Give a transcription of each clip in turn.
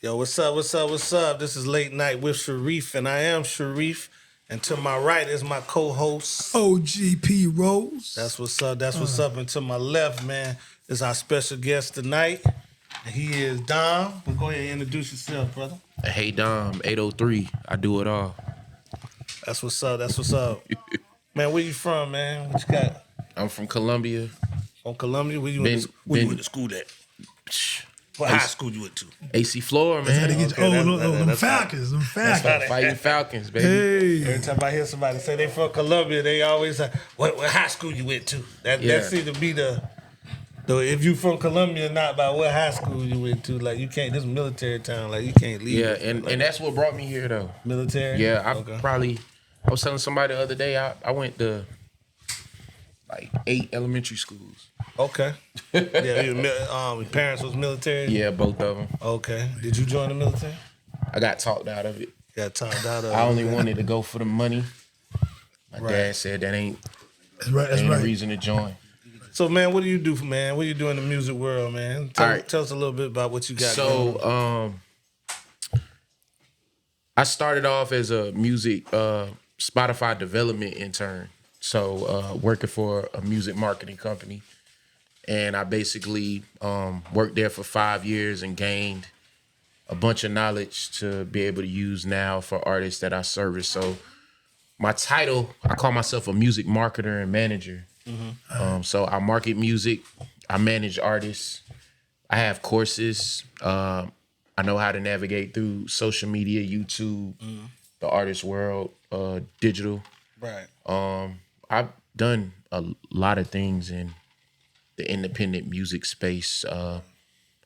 Yo, what's up? What's up? What's up? This is Late Night with Sharif, and I am Sharif. And to my right is my co-host. OGP Rose. That's what's up. That's what's up. And to my left, man, is our special guest tonight. And he is Dom. Well, go ahead and introduce yourself, brother. Hey Dom, 803. I do it all. That's what's up. That's what's up. Man, where you from, man? What you got? I'm from Columbia. From Columbia? Where you went to school at? What high school you went to? AC Flora, man. Them Falcons. Them Falcons. Fighting Falcons, baby. Every time I hear somebody say they from Columbia, they always say, what high school you went to? That seems to be the if you from Columbia, not by what high school you went to. Like, you can't, this military town, like, you can't leave. Yeah, and that's what brought me here, though. Military? Yeah, I was telling somebody the other day, I went to like 8 elementary schools. Okay. Yeah, your parents was military? Yeah, both of them. Okay. Did you join the military? I got talked out of it. Got talked out of it. I only wanted to go for the money. My dad said that ain't a reason to join. So, man, what do you do, man? What do you do in the music world, man? Tell us a little bit about what you got going on. I started off as a music Spotify development intern. So, working for a music marketing company. And I basically worked there for 5 years and gained a bunch of knowledge to be able to use now for artists that I service. So my title, I call myself a music marketer and manager. Mm-hmm. So I market music, I manage artists, I have courses, I know how to navigate through social media, YouTube, the artist world, digital. Right. I've done a lot of things in the independent music space.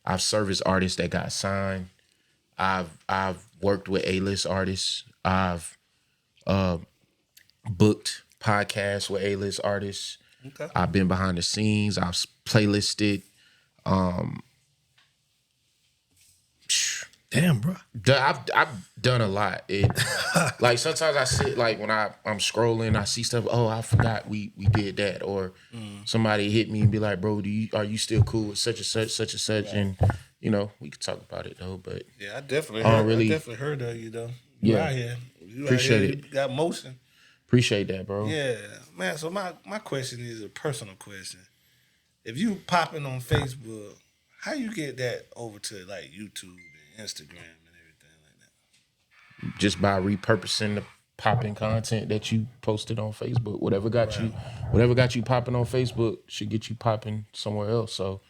I've serviced artists that got signed. I've worked with A-list artists. I've booked podcasts with A-list artists. Okay. I've been behind the scenes. I've playlisted. Damn, bro. I've done a lot. Like sometimes I sit like when I'm scrolling, I see stuff. Oh, I forgot we did that, or somebody hit me and be like, "Bro, are you still cool with such and such?" Right. And we could talk about it though. But yeah, I definitely heard of you though. You out here. Appreciate it. You got motion. Appreciate that, bro. Yeah, man. So my question is a personal question. If you popping on Facebook, how you get that over to like YouTube and Instagram and everything like that? Just by repurposing the popping content that you posted on Facebook. Whatever got you popping on Facebook should get you popping somewhere else. So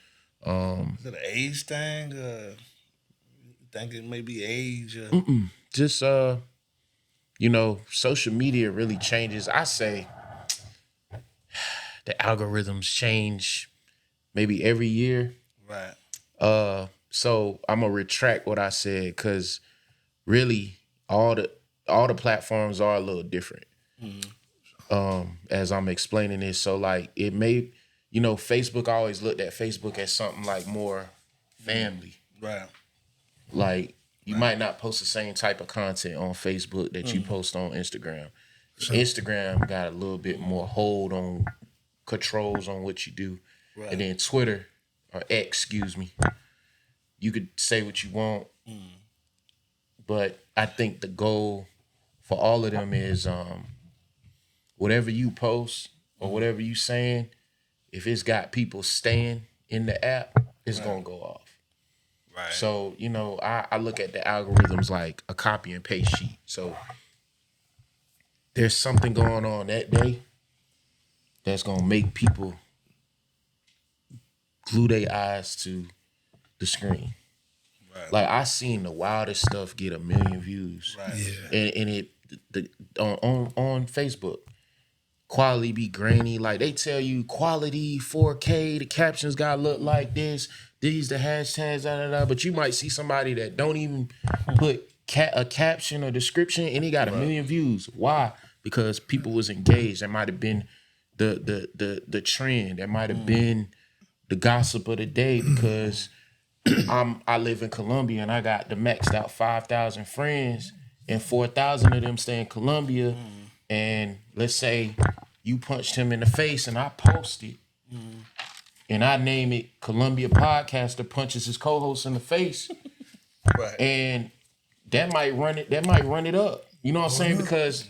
is it an age thing? You think it may be age? Just social media really changes. I say the algorithms change maybe every year. Right. So I'm gonna retract what I said, because really all the platforms are a little different. As I'm explaining this. So like it may, Facebook, I always looked at Facebook as something like more family. Right. Like you might not post the same type of content on Facebook that you post on Instagram. Sure. Instagram got a little bit more hold on controls on what you do. Right. And then Twitter, or X, excuse me, you could say what you want. But I think the goal for all of them is whatever you post or whatever you saying, if it's got people staying in the app, it's gonna go off. Right. So, I look at the algorithms like a copy and paste sheet. So there's something going on that day that's gonna make people glue their eyes to the screen. Right. Like I seen the wildest stuff get 1 million views. Right. Yeah. And on Facebook, quality be grainy. Like they tell you quality 4K, the captions gotta look like this. These the hashtags, but you might see somebody that don't even put a caption or description, and he got 1 million views. Why? Because people was engaged. That might have been the trend. That might have been the gossip of the day. Because I live in Columbia and I got the maxed out 5,000 friends, and 4,000 of them stay in Columbia. And let's say you punched him in the face, and I posted. And I name it Columbia Podcaster punches his co-host in the face. Right. And that might run it up. You know what I'm saying? Because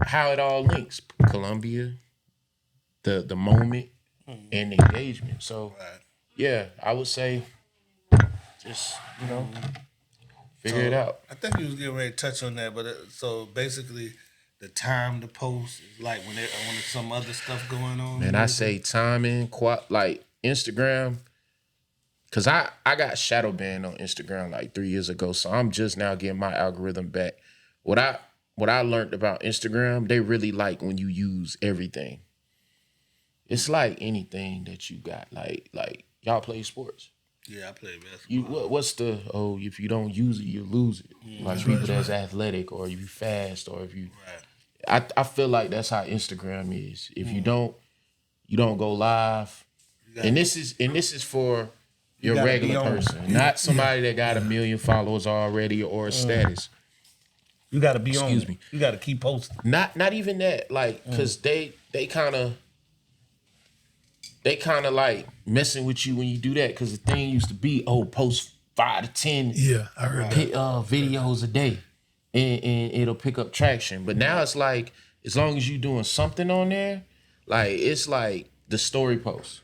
how it all links. Columbia, the moment, and the engagement. So yeah, I would say just, figure it out. I think you was getting ready to touch on that, but so basically, the time to post is like when there's some other stuff going on. And I say timing, like Instagram, because I got shadow banned on Instagram like 3 years ago, so I'm just now getting my algorithm back. What I learned about Instagram, they really like when you use everything. It's like anything that you got. Like y'all play sports. Yeah, I play basketball. What's if you don't use it, you lose it. Like people that's athletic, or if you fast, or if you. I feel like that's how Instagram is. If you don't go live, and this is for your regular person, not somebody that got 1 million followers already or a status. You got to be Excuse me. You got to keep posting. Not even that, like, because they kind of like messing with you when you do that, because the thing used to be, post 5 to 10 I heard that. videos a day, and it'll pick up traction. But now it's like, as long as you doing something on there, like it's like the story post,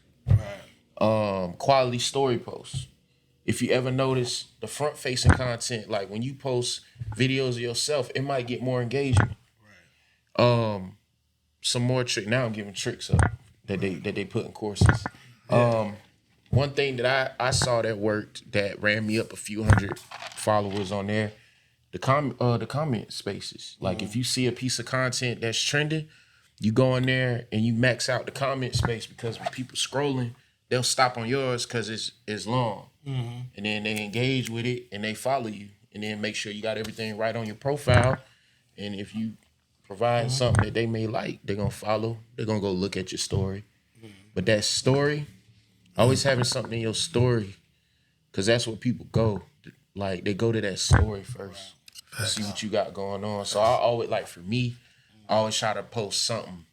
quality story posts. If you ever notice the front facing content, like when you post videos of yourself, it might get more engagement. Some more trick. Now I'm giving tricks up that they put in courses. One thing that I saw that worked, that ran me up a few hundred followers on there, the comment spaces. Like if you see a piece of content that's trending, you go in there and you max out the comment space, because when people scrolling, they'll stop on yours because it's long. And then they engage with it and they follow you, and then make sure you got everything right on your profile. And if you provide something that they may like, they're gonna follow. They're gonna go look at your story. But that story, always having something in your story, because that's where people go. Like they go to that story first, see what you got going on. So I always, like, for me, I always try to post something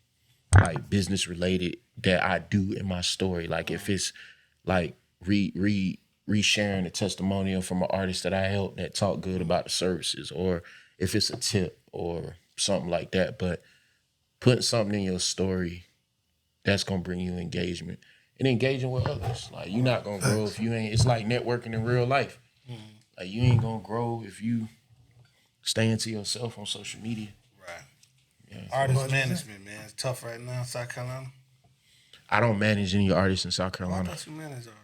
like business related that I do in my story. Like if it's like re-sharing a testimonial from an artist that I helped that talk good about the services, or if it's a tip or something like that. But putting something in your story that's gonna bring you engagement, and engaging with others. Like you're not gonna grow if you ain't. It's like networking in real life. Like you ain't gonna grow if you stay into yourself on social media. Right. Yeah. Artist management, man, it's tough right now in South Carolina. I don't manage any artists in South Carolina. I thought you manage artists.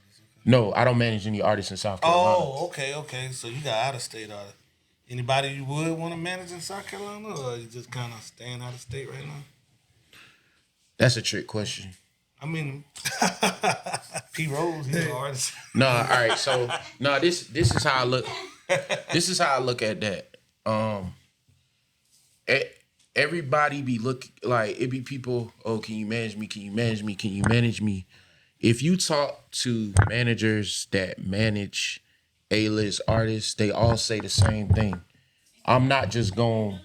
No, I don't manage any artists in South Carolina. Oh, okay. So you got out of state artists. Anybody you would want to manage in South Carolina, or you just kind of staying out of state right now? That's a trick question. I mean, P. Rose, he's an artist. No, all right. So no, this is how I look. This is how I look at that. Everybody be looking like it be people. Oh, can you manage me? Can you manage me? Can you manage me? If you talk to managers that manage A-list artists, they all say the same thing. I'm not gonna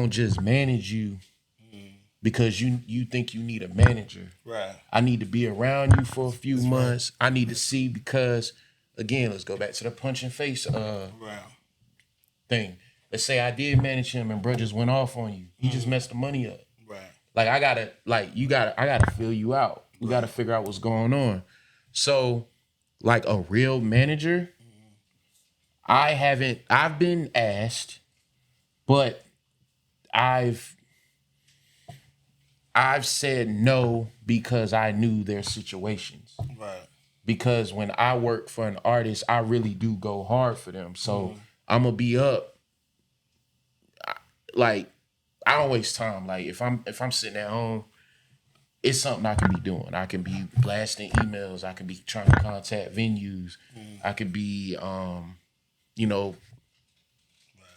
just manage you because you think you need a manager. Right. I need to be around you for a few months. I need to see, because again, let's go back to the punch and face thing. Let's say I did manage him and bro just went off on you. He just messed the money up. Right. Like I gotta feel you out. We gotta figure out what's going on. So, like a real manager, I've been asked, but I've said no because I knew their situations. Right. Because when I work for an artist, I really do go hard for them. So I'm gonna be up. Like, I don't waste time. Like if I'm sitting at home, it's something I can be doing. I can be blasting emails. I can be trying to contact venues. I could be,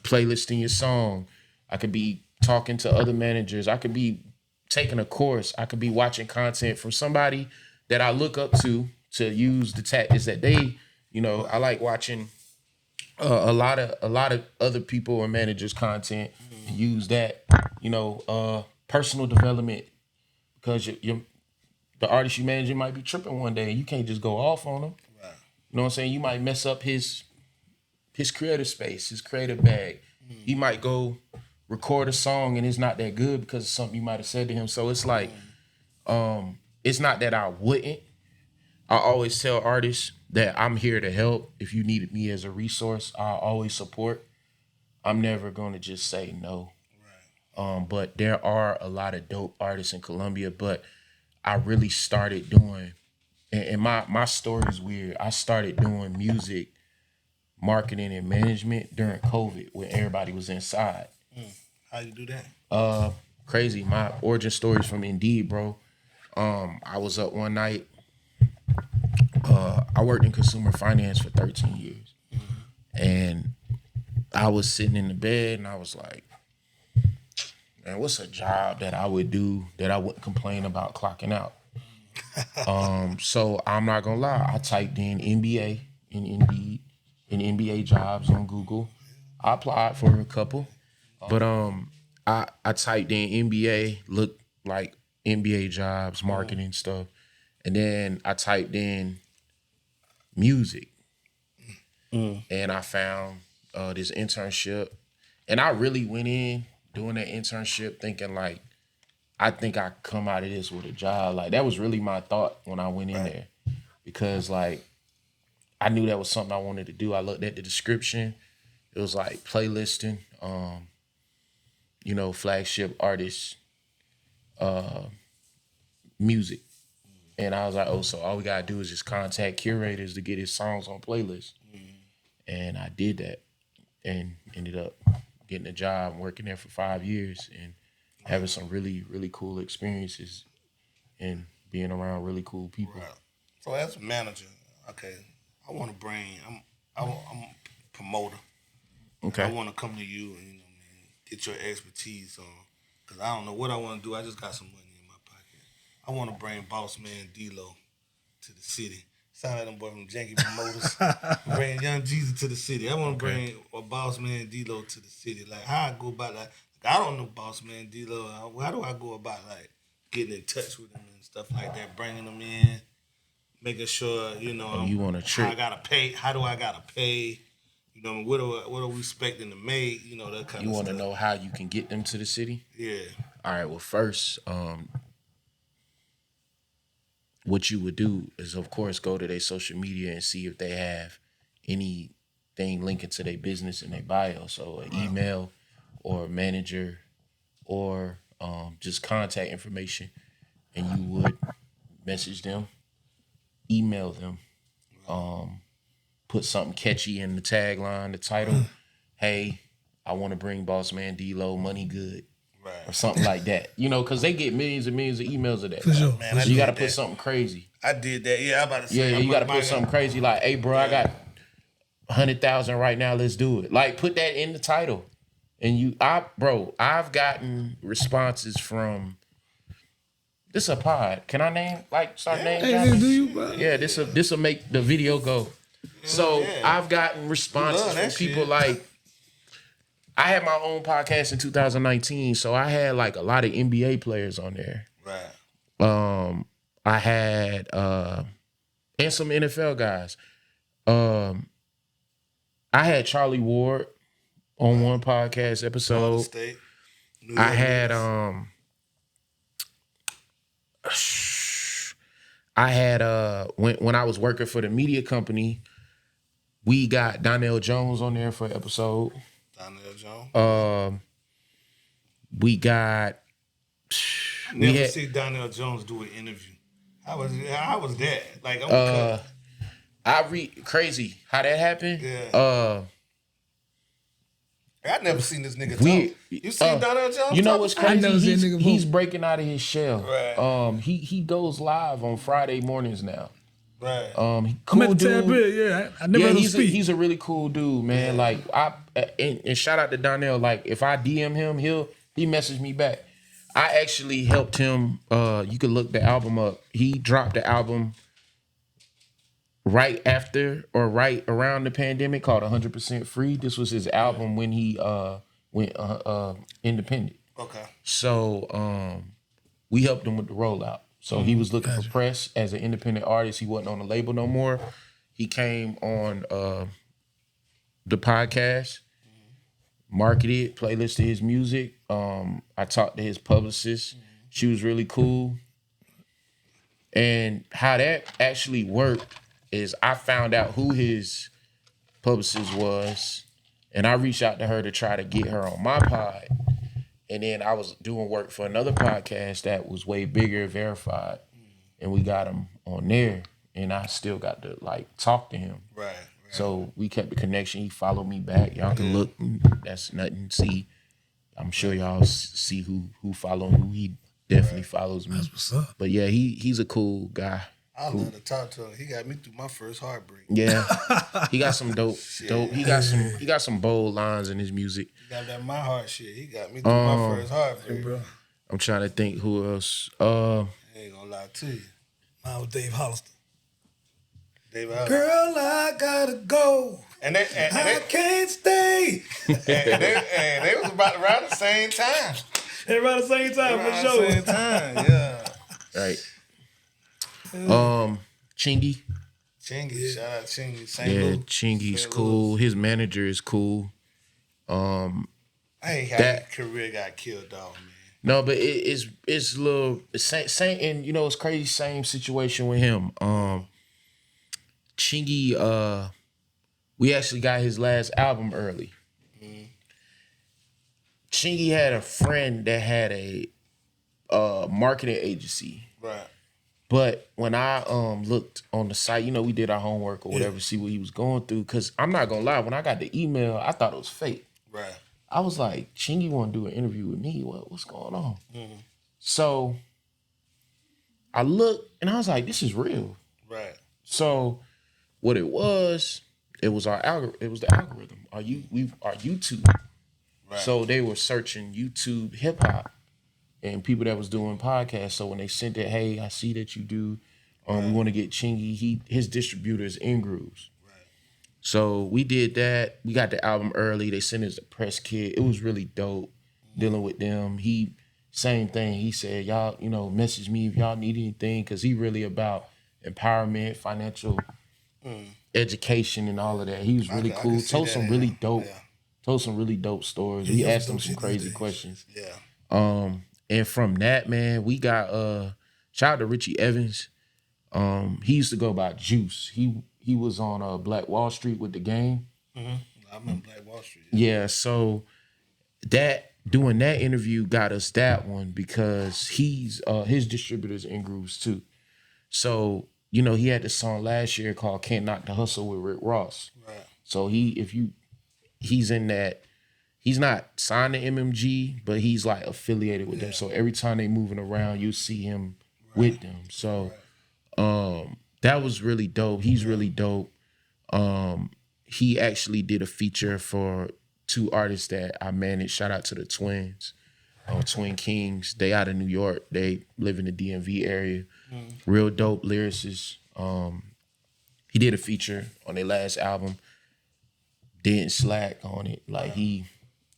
playlisting your song. I could be talking to other managers. I could be taking a course. I could be watching content from somebody that I look up to use the tactics that they, I like watching a lot of other people and managers' content. Use that, personal development, because the artist you manage might be tripping one day and you can't just go off on them. Right. You know what I'm saying? You might mess up his creative space, his creative bag. He might go record a song and it's not that good because of something you might have said to him. So it's like, it's not that I wouldn't. I always tell artists that I'm here to help. If you needed me as a resource, I'll always support. I'm never going to just say no. Right. But there are a lot of dope artists in Colombia, but I really started doing, and my story is weird. I started doing music, marketing, and management during COVID when everybody was inside. How you do that? Crazy. My origin story is from Indeed, bro. I was up one night. I worked in consumer finance for 13 years. And I was sitting in the bed and I was like, man, what's a job that I would do that I wouldn't complain about clocking out? So I'm not gonna lie. I typed in MBA in Indeed and MBA jobs on Google. I applied for a couple, but I typed in MBA, looked like MBA jobs, marketing stuff, and then I typed in music, and I found this internship, and I really went in doing that internship thinking like, I think I come out of this with a job. Like that was really my thought when I went in there, because like I knew that was something I wanted to do. I looked at the description. It was like playlisting, flagship artists, music. And I was like, oh, so all we gotta do is just contact curators to get his songs on playlists. And I did that and ended up getting a job and working there for 5 years and having some really, really cool experiences and being around really cool people. Right. So as a manager, okay, I'm a promoter. Okay. I want to come to you and get your expertise on, because I don't know what I want to do. I just got some money in my pocket. I want to bring Boss Man D-Lo to the city. Sound like them boy from Janky Promoters. Bring Young Jeezy to the city. I want to bring a Boss Man D-Lo to the city. Like, how I go about that. Like, I don't know Boss Man D-Lo. How do I go about, like, getting in touch with him and stuff like that, bringing him in, making sure, you want to trick. How I got to pay. How do I got to pay? You know, what are we expecting to make? You know, that kind of stuff. You want to know how you can get them to the city? Yeah. All right, well, first, what you would do is, of course, go to their social media and see if they have anything linking to their business in their bio. So an email or a manager or just contact information. And you would message them, email them, put something catchy in the tagline, the title. Hey, I want to bring Boss Man D-Lo money good. Right. Or something like that. You know, because they get millions and millions of emails of that. For sure. Man, so you got to put something crazy. I did that. Yeah, I'm about to say. Yeah, you got to put something crazy like, hey, bro, I got 100,000 right now. Let's do it. Like, put that in the title. And I've gotten responses from, this is a pod. Can I start naming? Hey, do you, bro? Yeah, this will make the video go. So I've gotten responses from people like, I had my own podcast in 2019, so I had like a lot of NBA players on there. Right. I had and some NFL guys. I had Charlie Ward on one podcast episode. State, I had when I was working for the media company, we got Donnell Jones on there for an episode. Donnell Jones. We got. Never see Donnell Jones do an interview. How was that? Like, crazy how that happened. Yeah. I never seen this nigga talk. You seen Donnell Jones? You know what's crazy? He's move. breaking out of his shell. Right. He goes live on Friday mornings now. Right. Cool I'm at the tab dude. yeah. I never heard him speak. He's a really cool dude, man. Yeah. Like and shout out to Donnell. Like if I DM him, he messaged me back. I actually helped him. You can look the album up. He dropped the album right after or right around the pandemic called 100% Free. This was his album when he went independent. Okay. So we helped him with the rollout. So he was looking for press as an independent artist. He wasn't on the label no more. He came on the podcast, marketed, playlisted his music. I talked to his publicist. She was really cool. And how that actually worked is I found out who his publicist was, and I reached out to her to try to get her on my pod. And then I was doing work for another podcast that was way bigger, verified, and we got him on there. And I still got to like talk to him. Right. So we kept the connection. He followed me back. Y'all can look. That's nothing. See, I'm sure y'all see who follow who. He definitely follows me. That's what's up. But yeah, he's a cool guy. I love to talk to him. He got me through my first heartbreak. Yeah, he got some dope. He got some bold lines in his music. He got that my heart shit. He got me through my first heartbreak, bro. I'm trying to think who else. I ain't gonna lie to you. Mine was Dave Hollister. Girl, I gotta go. And they can't stay. and they was about around the same time. Around the same time, for Around sure. the same time, yeah. Right. Chingy. Chingy, shout out Chingy. Yeah, Chingy's cool. His manager is cool. I hate how that career got killed off, man. No, but it's a little same, and you know it's crazy. Same situation with him. Chingy, we actually got his last album early. Chingy had a friend that had a marketing agency. Right. But when I looked on the site, you know, we did our homework or whatever, see what he was going through. Because I'm not going to lie, when I got the email, I thought it was fake. Right. I was like, Chingy want to do an interview with me. What's going on? Mm-hmm. So I looked, and I was like, this is real. Right. So what it was our it was the algorithm. Our YouTube. Right. So they were searching YouTube hip hop and people that was doing podcasts. So when they sent it, hey, I see that you do. We want to get Chingy. His distributor is In Grooves. Right. So we did that. We got the album early. They sent us a press kit. It was really dope dealing with them. Same thing. He said, y'all, you know, message me if y'all need anything, because he really about empowerment, financial education, and all of that. He was really cool. Told some really dope. Yeah. Told some really dope stories. We asked him some crazy questions. Yeah. And from that, man, we got shout out to Richie Evans. He used to go by Juice. He was on Black Wall Street with The Game. Mm-hmm. I remember Black Wall Street. Yeah, so doing that interview got us that one because he's his distributor's In Grooves too. So, you know, he had this song last year called Can't Knock the Hustle with Rick Ross. Right. So he's in that. He's not signed to MMG, but he's like affiliated with them. So every time they moving around, you see him with them. So that was really dope. He's really dope. He actually did a feature for two artists that I managed. Shout out to the Twins, Twin Kings. They out of New York. They live in the DMV area. Real dope lyricists. He did a feature on their last album. Didn't slack on it. Like he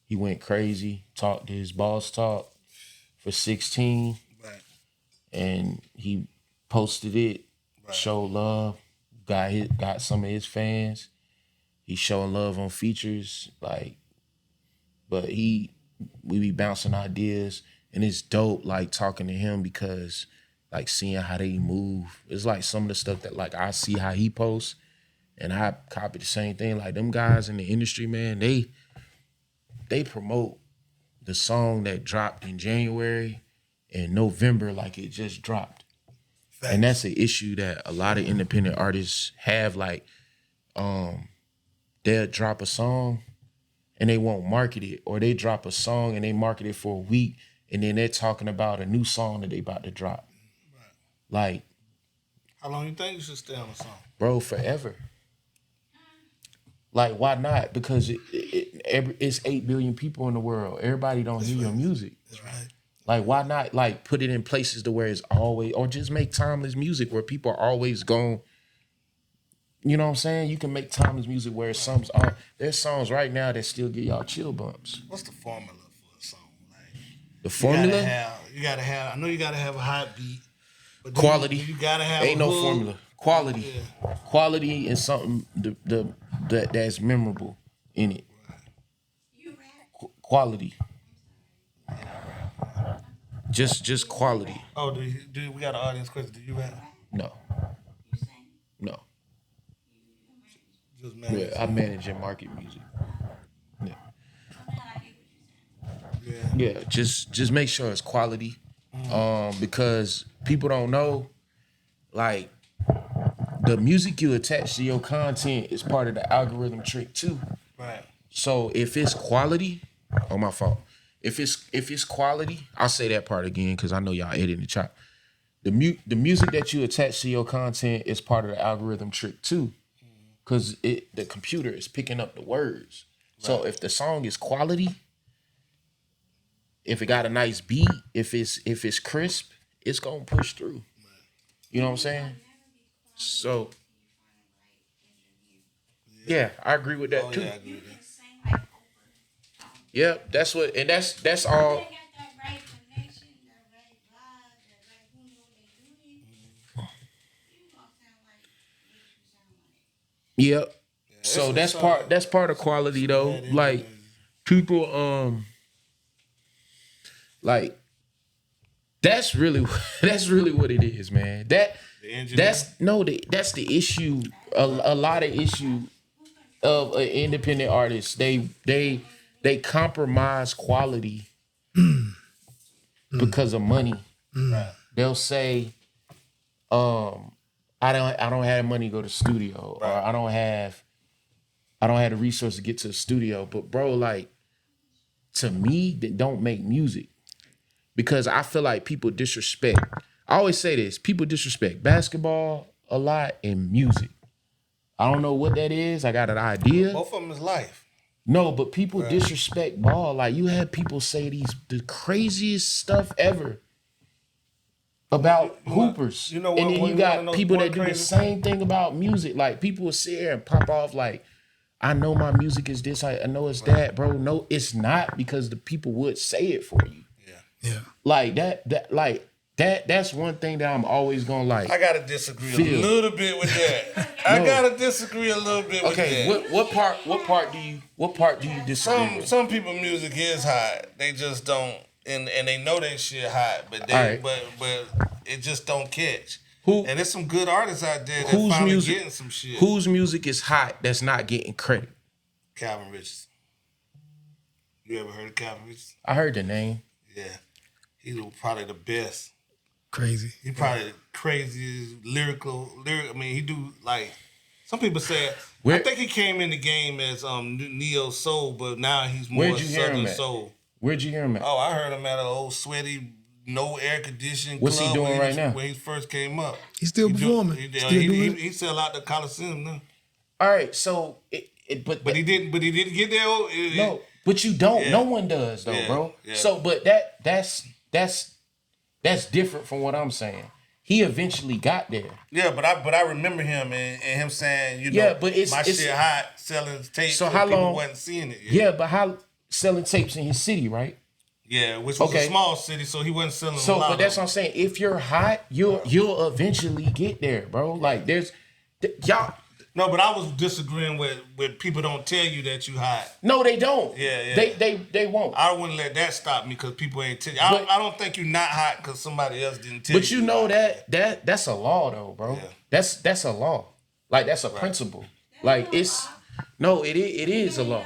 went crazy. Talked to his boss talk for 16, and he posted it. Showed love. Got some of his fans. He's showing love on features, but we be bouncing ideas, and it's dope, like, talking to him because, like, seeing how they move. It's like some of the stuff that, like, I see how he posts, and I copy the same thing. Like, them guys in the industry, man, they promote the song that dropped in January and November like it just dropped. Thanks. And that's an issue that a lot of independent artists have, like, they'll drop a song and they won't market it, or they drop a song and they market it for a week and then they're talking about a new song that they about to drop. Right. Like, how long you think you should stay on a song? Bro, forever. Like, why not? Because it's 8 billion people in the world. Everybody don't hear your music. That's right. Like, why not, like, put it in places to where it's always, or just make timeless music where people are always going. You know what I'm saying? You can make timeless music where there's songs right now that still get y'all chill bumps. What's the formula for a song? Like, the formula? You gotta have. I know you gotta have a hot beat. But quality. You gotta have ain't a no hook. formula. Quality, quality, and something that's memorable in it. Quality, just quality. Oh, do we got an audience question? Do you rap? No, no. Just Yeah, manage. I manage and market music. Yeah, Yeah. yeah. Just make sure it's quality, because people don't know, like, the music you attach to your content is part of the algorithm trick too. Right. So if it's quality, oh, my fault. If it's quality, I'll say that part again because I know y'all editing the chop. The music that you attach to your content is part of the algorithm trick too, because the computer is picking up the words. So if the song is quality, if it got a nice beat, if it's crisp, it's gonna push through. You know what I'm saying? So yeah, I agree with that too. Yeah, I agree with that. Yep, that's all. Yep. So that's part of quality though. Like, people like, that's really that's really what it is, man. That's the issue. A lot of issue of an independent artist. They compromise quality because of money. They'll say, I don't have money to go to the studio, or I don't have the resource to get to the studio. But bro, like, to me, that don't make music, because I feel like people disrespect. I always say this: people disrespect basketball a lot and music. I don't know what that is. I got an idea. Both of them is life. No, but people disrespect ball. Like, you have people say the craziest stuff ever about hoopers. You know what, and then you got people that do the same thing about music. Like, people will sit here and pop off like, I know my music is this, I know it's that, bro. No, it's not, because the people would say it for you. Yeah. Like that's one thing that I'm always gonna like. I gotta disagree a little bit with that. I gotta disagree a little bit with that. Okay, what part do you disagree with? Some people music is hot. They just don't, and they know that shit hot, but but it just don't catch. And there's some good artists out there that finally getting some shit. Whose music is hot that's not getting credit? Calvin Richardson. You ever heard of Calvin Richardson? I heard the name. Yeah. He's probably the best. Crazy. He probably the craziest lyrical. I mean, he do, like, some people say. I think he came in the game as neo soul, but now he's more southern soul. Where'd you hear him at? Oh, I heard him at an old sweaty, no air conditioning What's club. He doing right now? When he first came up. He's still performing. He sell out the Coliseum now. All right, so but he didn't get there. No, but you don't. Yeah. No one does though, bro. Yeah. So, but that's different from what I'm saying. He eventually got there. Yeah, but I remember him and him saying, you know, but it's shit hot, selling tapes. So how people long wasn't seeing it yet. Yeah, but how selling tapes in his city, right? Yeah, which was a small city, so he wasn't selling a lot. But that's what I'm saying. If you're hot, you'll eventually get there, bro. Like, y'all. No, but I was disagreeing with people don't tell you that you hot. No, they don't. Yeah. They won't. I wouldn't let that stop me because people ain't tell you. I don't think you're not hot because somebody else didn't tell you. But you know that's a law though, bro. Yeah. That's a law. Like, that's a principle. Like, it is a law.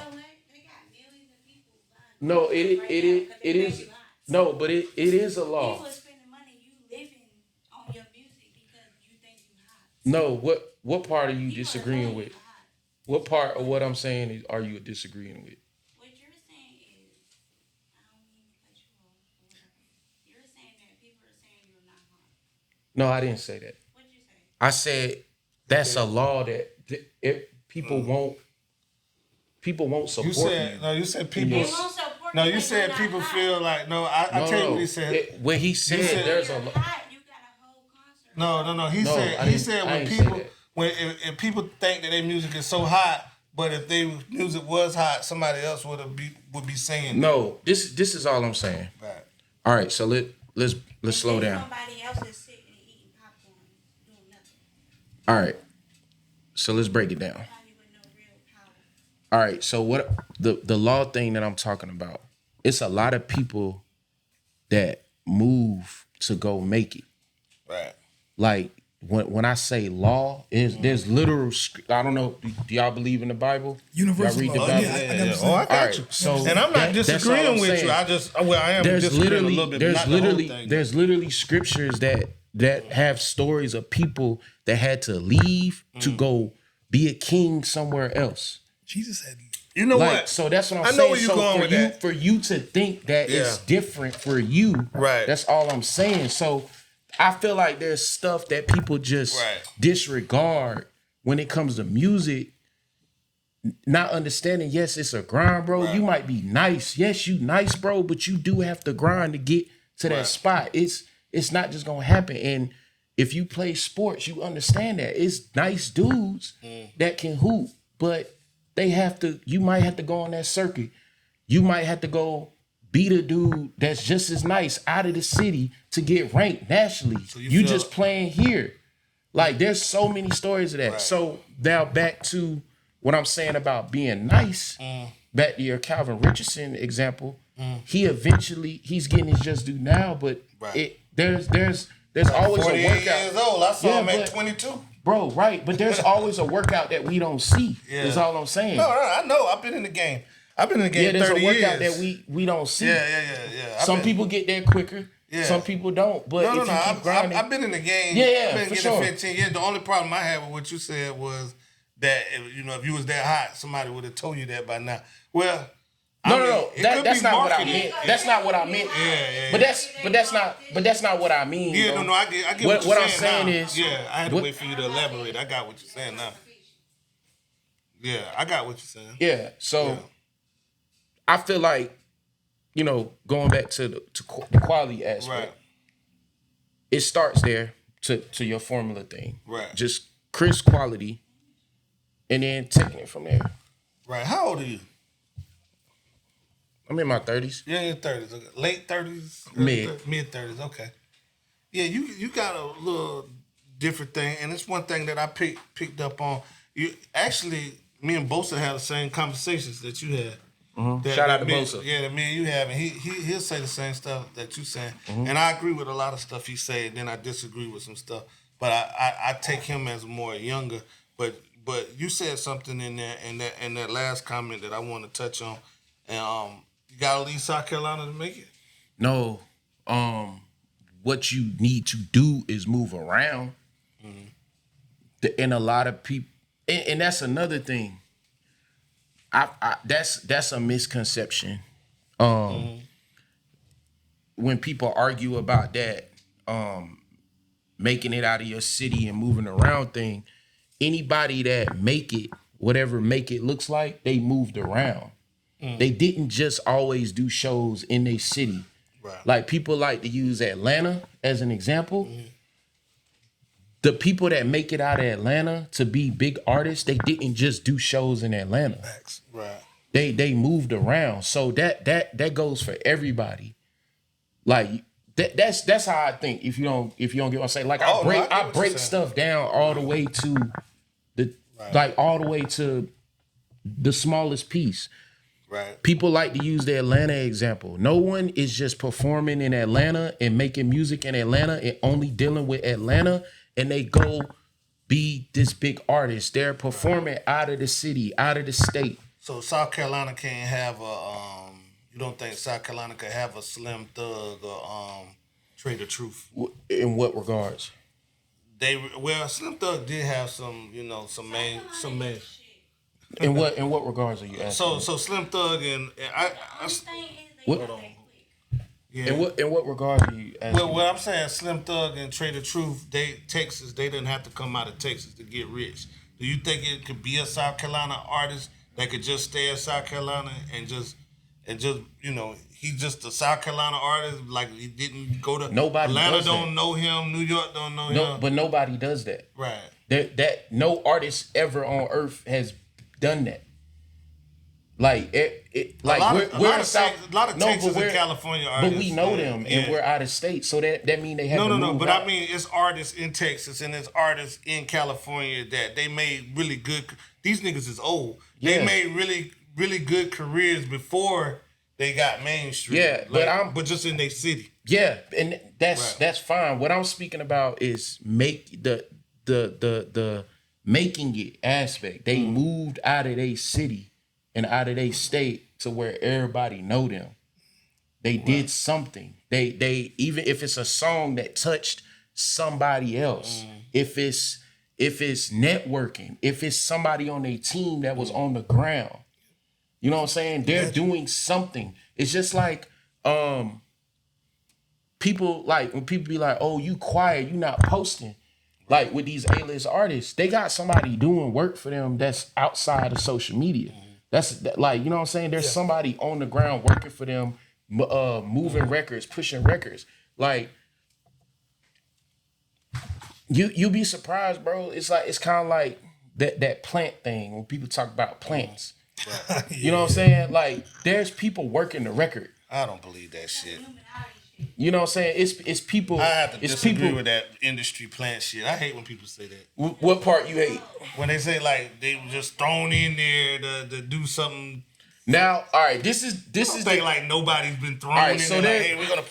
No, it is. No, but it is a law. People are spending money. You living on your music because you think you hot. No, what part are you disagreeing with? What part of what I'm saying are you disagreeing with? What you're saying is, I don't mean to cut you off. You're saying that people are saying you're not hot. No, I didn't say that. What'd you say? I said that's a law that people won't support you. You said people. They won't support No, you you said people hot. feel like I tell you what he said. When he said there's a law. Hot, you got a whole concert. No. He said when people if people think that their music is so hot, but if their music was hot, somebody else would be saying. No, this is all I'm saying. Right. All right, so let's slow down. Somebody else is sitting and eating popcorn, doing nothing. All right. So let's break it down. All right. So what the law thing that I'm talking about? It's a lot of people that move to go make it. Right. Like when I say law, there's literal. I don't know. Do y'all believe in the Bible? Universal y'all read the law. Bible? Yeah, Oh, I got All right, you. so and I'm not disagreeing with saying. you. I am disagreeing a little bit. But not the whole thing. There's literally scriptures that have stories of people that had to leave to go be a king somewhere else. Jesus said, you know Like, what? so that's what I'm I saying. know where you're So going for with you, that. for you to think that it's different for you, Right. that's all I'm saying. So I feel like there's stuff that people just disregard when it comes to music. Not understanding, yes, it's a grind, bro. Right. You might be nice. Yes, you nice, bro, but you do have to grind to get to that spot. It's not just gonna happen. And if you play sports, you understand that. It's nice dudes that can hoop, but you might have to go on that circuit. You might have to go beat a dude that's just as nice out of the city to get ranked nationally. So you just playing here. Like, there's so many stories of that. Right. So now back to what I'm saying about being nice. Back to your Calvin Richardson example. He's getting his just due now, but there's always a workout. 48 years old. I saw him at 22. Bro, right. But there's always a workout that we don't see. Yeah. Is all I'm saying. No, I know. I've been in the game. Yeah, there's 30 a workout years. that we don't see. Yeah. Some people get there quicker. Yeah. Some people don't. But if you keep grinding, I've been in the game. Yeah, I've been for getting sure. 15 years. The only problem I had with what you said was that if you was that hot, somebody would have told you that by now. Well, no. That's not what I meant. That's not what I meant. Yeah. But that's not what I mean. Yeah, bro. no. I get what I'm saying now. is, I had to wait for you to elaborate. I got what you're saying now. Yeah, I got what you're saying. Yeah. So I feel like, going back to the quality aspect. Right. It starts there to your formula thing. Right. Just crisp quality, and then taking it from there. Right. How old are you? I'm in my 30s. You're in your 30s. Okay. Late 30s? Mid 30s. Okay. Yeah, you got a little different thing, and it's one thing that I picked up on. You actually, me and Bosa had the same conversations that you had. Mm-hmm. Shout out to Bosa. Yeah, that me and you have, and he'll say the same stuff that you saying, and I agree with a lot of stuff he say, and then I disagree with some stuff. But I take him as more younger. But you said something in there in that last comment that I want to touch on, and you gotta leave South Carolina to make it. No, what you need to do is move around, and a lot of people, and that's another thing. That's a misconception. When people argue about that, making it out of your city and moving around thing, anybody that make it, whatever make it looks like, they moved around. They didn't just always do shows in their city. Right. Like, people like to use Atlanta as an example. The people that make it out of Atlanta to be big artists, they didn't just do shows in Atlanta. Right. They moved around. So that goes for everybody. Like, that's how I think. If you don't get what I'm saying, like, I break stuff down all the way to the smallest piece. Right. People like to use the Atlanta example. No one is just performing in Atlanta and making music in Atlanta and only dealing with Atlanta, and they go be this big artist. They're performing out of the city, out of the state. So South Carolina can't have you don't think South Carolina could have a Slim Thug or Trey the Truth? In what regards? Slim Thug did have some main. In what regards are you asking? So Slim Thug and I what? Hold on. Yeah. In what regards are you asking? Well, what I'm saying, Slim Thug and Trey the Truth, they didn't have to come out of Texas to get rich. Do you think it could be a South Carolina artist that could just stay in South Carolina and just he's just a South Carolina artist, like he didn't go to nobody Atlanta don't know him, New York don't know him. But nobody does that. Right. That no artist ever on earth has done that. Like like we're in South. A lot of No, Texas but and California artists. But we know them, and we're out of state, so that mean they have no. But out. I mean, it's artists in Texas and it's artists in California that they made really good. These niggas is old. They made really good careers before they got mainstream. Yeah, but just in their city. Yeah, and that's fine. What I'm speaking about is make the making it aspect. They moved out of their city and out of their state to where everybody know them. They did something. They even if it's a song that touched somebody else, if it's networking, if it's somebody on their team that was on the ground, you know what I'm saying? They're doing something. It's just like people like when people be like, "Oh, you quiet, you not posting." Like with these A-list artists, they got somebody doing work for them that's outside of social media. That's like, you know what I'm saying? There's somebody on the ground working for them, moving records, pushing records. Like you be surprised, bro. It's like it's kind of like that plant thing when people talk about plants. You know what I'm saying? Like there's people working the record. I don't believe that shit. You know what I'm saying? It's people. I have to disagree people, with that industry plant shit. I hate when people say that. What part you hate? When they say like they were just thrown in there to do something. Now, all right, this is like nobody's been thrown in so there. Like, hey, we're gonna.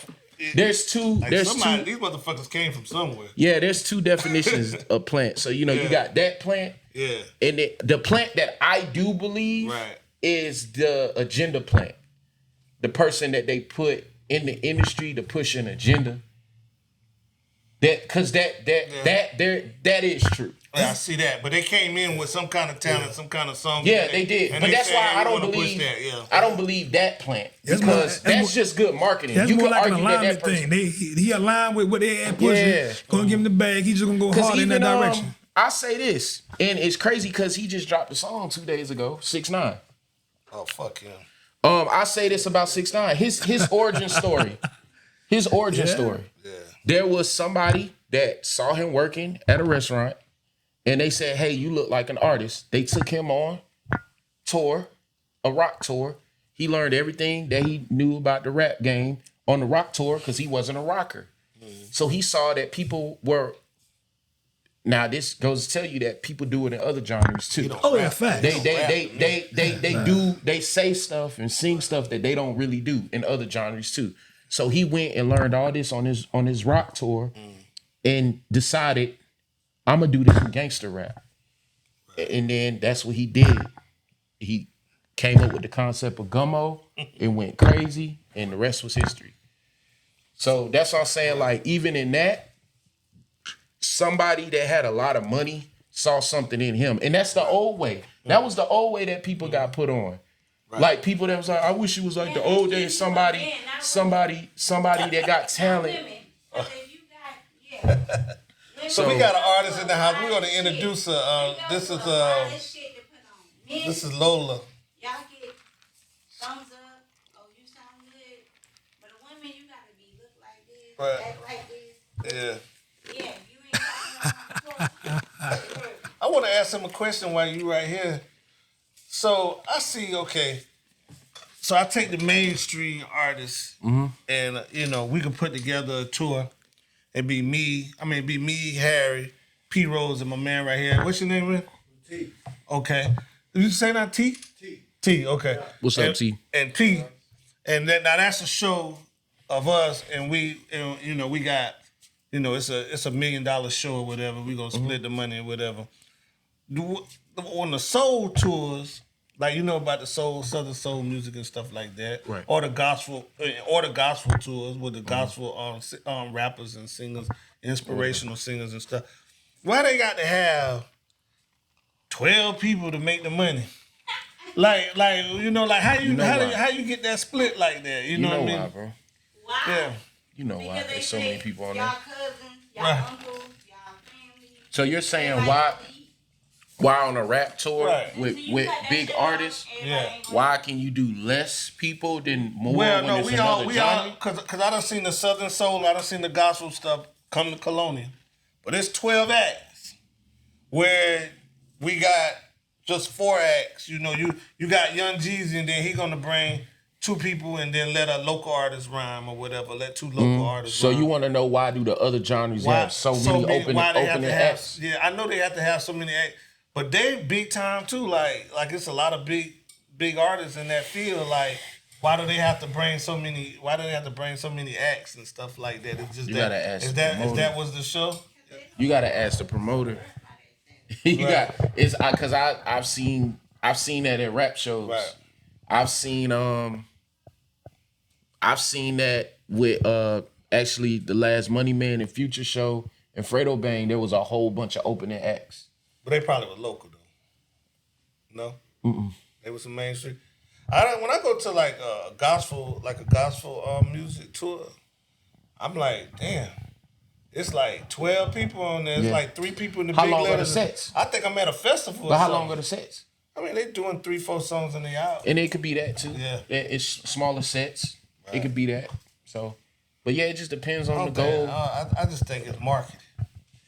There's two. Like there's two. These motherfuckers came from somewhere. Yeah, there's two definitions of plant. So you got that plant. Yeah. And the plant that I do believe is the agenda plant. The person that they put in the industry to push an agenda. That is true. Yeah, I see that, but they came in with some kind of talent, some kind of song. Yeah, they did, but that's why I don't believe that. Yeah. I don't believe that plant because that's just good marketing. That's you more can like an argue alignment that thing. He aligned with what they had pushing. Yeah. Gonna give him the bag. He's just gonna go hard in that direction. I say this, and it's crazy because he just dropped a song 2 days ago, 6ix9ine. Oh fuck him. I say this about 6ix9ine. His origin story. His origin story. Yeah. There was somebody that saw him working at a restaurant, and they said, "Hey, you look like an artist." They took him on tour, a rock tour. He learned everything that he knew about the rap game on the rock tour because he wasn't a rocker. So he saw that people were. Now this goes to tell you that people do it in other genres too. Oh yeah, fact. They say stuff and sing stuff that they don't really do in other genres too. So he went and learned all this on his rock tour and decided, I'm gonna do this in gangster rap. And then that's what he did. He came up with the concept of gummo, it went crazy, and the rest was history. So that's what I'm saying, like even in that, somebody that had a lot of money saw something in him. And that's the old way. That was the old way that people got put on. Right. Like people that was like, I wish it was like the old days, somebody that got talent. So we got an artist in the house. We're gonna introduce her. This is Lola. Y'all get thumbs up. Oh, you sound good. But a woman, you gotta look like this, act like this. Yeah. Yeah, you ain't talking. I want to ask him a question while you right here. So I see, okay. So I take the mainstream artists, and we can put together a tour, and be me, Harry, P Rose, and my man right here. What's your name, man? T. Okay. Did you say that T? T. T. Okay. What's up, T? And T, and now that's a show of us, and we got, it's a $1 million show or whatever. We gonna split the money or whatever. On the soul tours, like about the Southern soul music and stuff like that, right? Or the gospel tours with the gospel rappers and singers, inspirational singers and stuff. Why they got to have 12 people to make the money? Like how you get that split like that? You know what I mean? Why, bro? Why? Yeah. You know why? There's so many people on there. Y'all cousins, y'all uncles, y'all family. So you're saying why on a rap tour with big artists? Yeah. Why can you do less people than more? Well, no, we all because I done seen the Southern soul, I done seen the gospel stuff come to Colonial, but it's 12 acts where we got just 4 acts. You know, you got Young Jeezy, and then he gonna bring 2 people, and then let a local artist rhyme or whatever. Let 2 local artists. So rhyme. you want to know why do the other genres have so many opening acts? Yeah, I know they have to have so many acts, but they big time too. Like it's a lot of big artists in that field. Like, why do they have to bring so many? Why do they have to bring so many acts and stuff like that? It's just You that. gotta ask Is the that promoter. was the show? You gotta ask the promoter. You Right. got because I've seen that at rap shows. Right. I've seen that with actually the last Money Man and Future show and Fredo Bang. There was a whole bunch of opening acts. But they probably were local though. No. They was some mainstream. When I go to like a gospel music tour, I'm like, damn. It's like 12 people on there. It's like 3 people in the How big long are the letters. sets? I think I'm at a festival. But how long are the sets? I mean, they doing 3-4 songs in the hour. And it could be that too. Yeah. It's smaller sets. Right. It could be that. So, but yeah, it just depends on the Okay. goal. I just think it's marketed.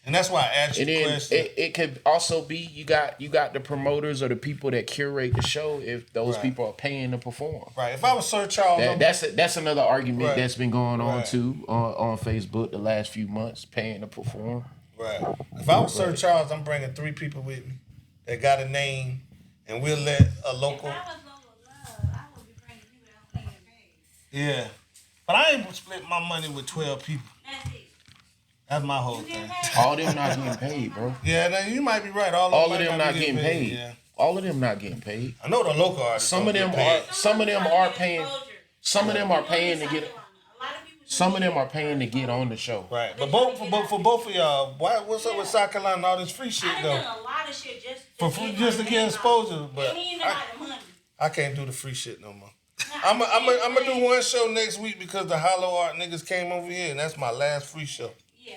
And that's why I asked you And the then question. it could also be you got the promoters or the people that curate the show if those Right. people are paying to perform. Right. If I was Sir Charles, That's another argument Right. that's been going on Right. too on Facebook the last few months, paying to perform. right. If I was Sir Charles, I'm bringing 3 people with me that got a name, and we'll let a local. If I was Lola Love, I would be bringing people that don't even pay. Yeah. But I ain't split my money with 12 people. That's it. That's my whole You thing. get paid. All them not getting paid, bro. Yeah, now you might be right. All might of them not getting paid. Yeah. All of them not getting paid. I know the local artists. Some of don't them get paid. are. Some of them are paying. Exposure. Some of them are paying to You know, get. in South Carolina, a lot of people just Some of them need are paying to get on the show. Right, but for both of y'all, what's up with South Carolina and all this free shit I done though? done a lot of shit Just to get exposure, but Ain't even about the money. I can't do the free shit no more. I'm gonna do one show next week because the Hollow Art niggas came over here, and that's my last free show. Yeah.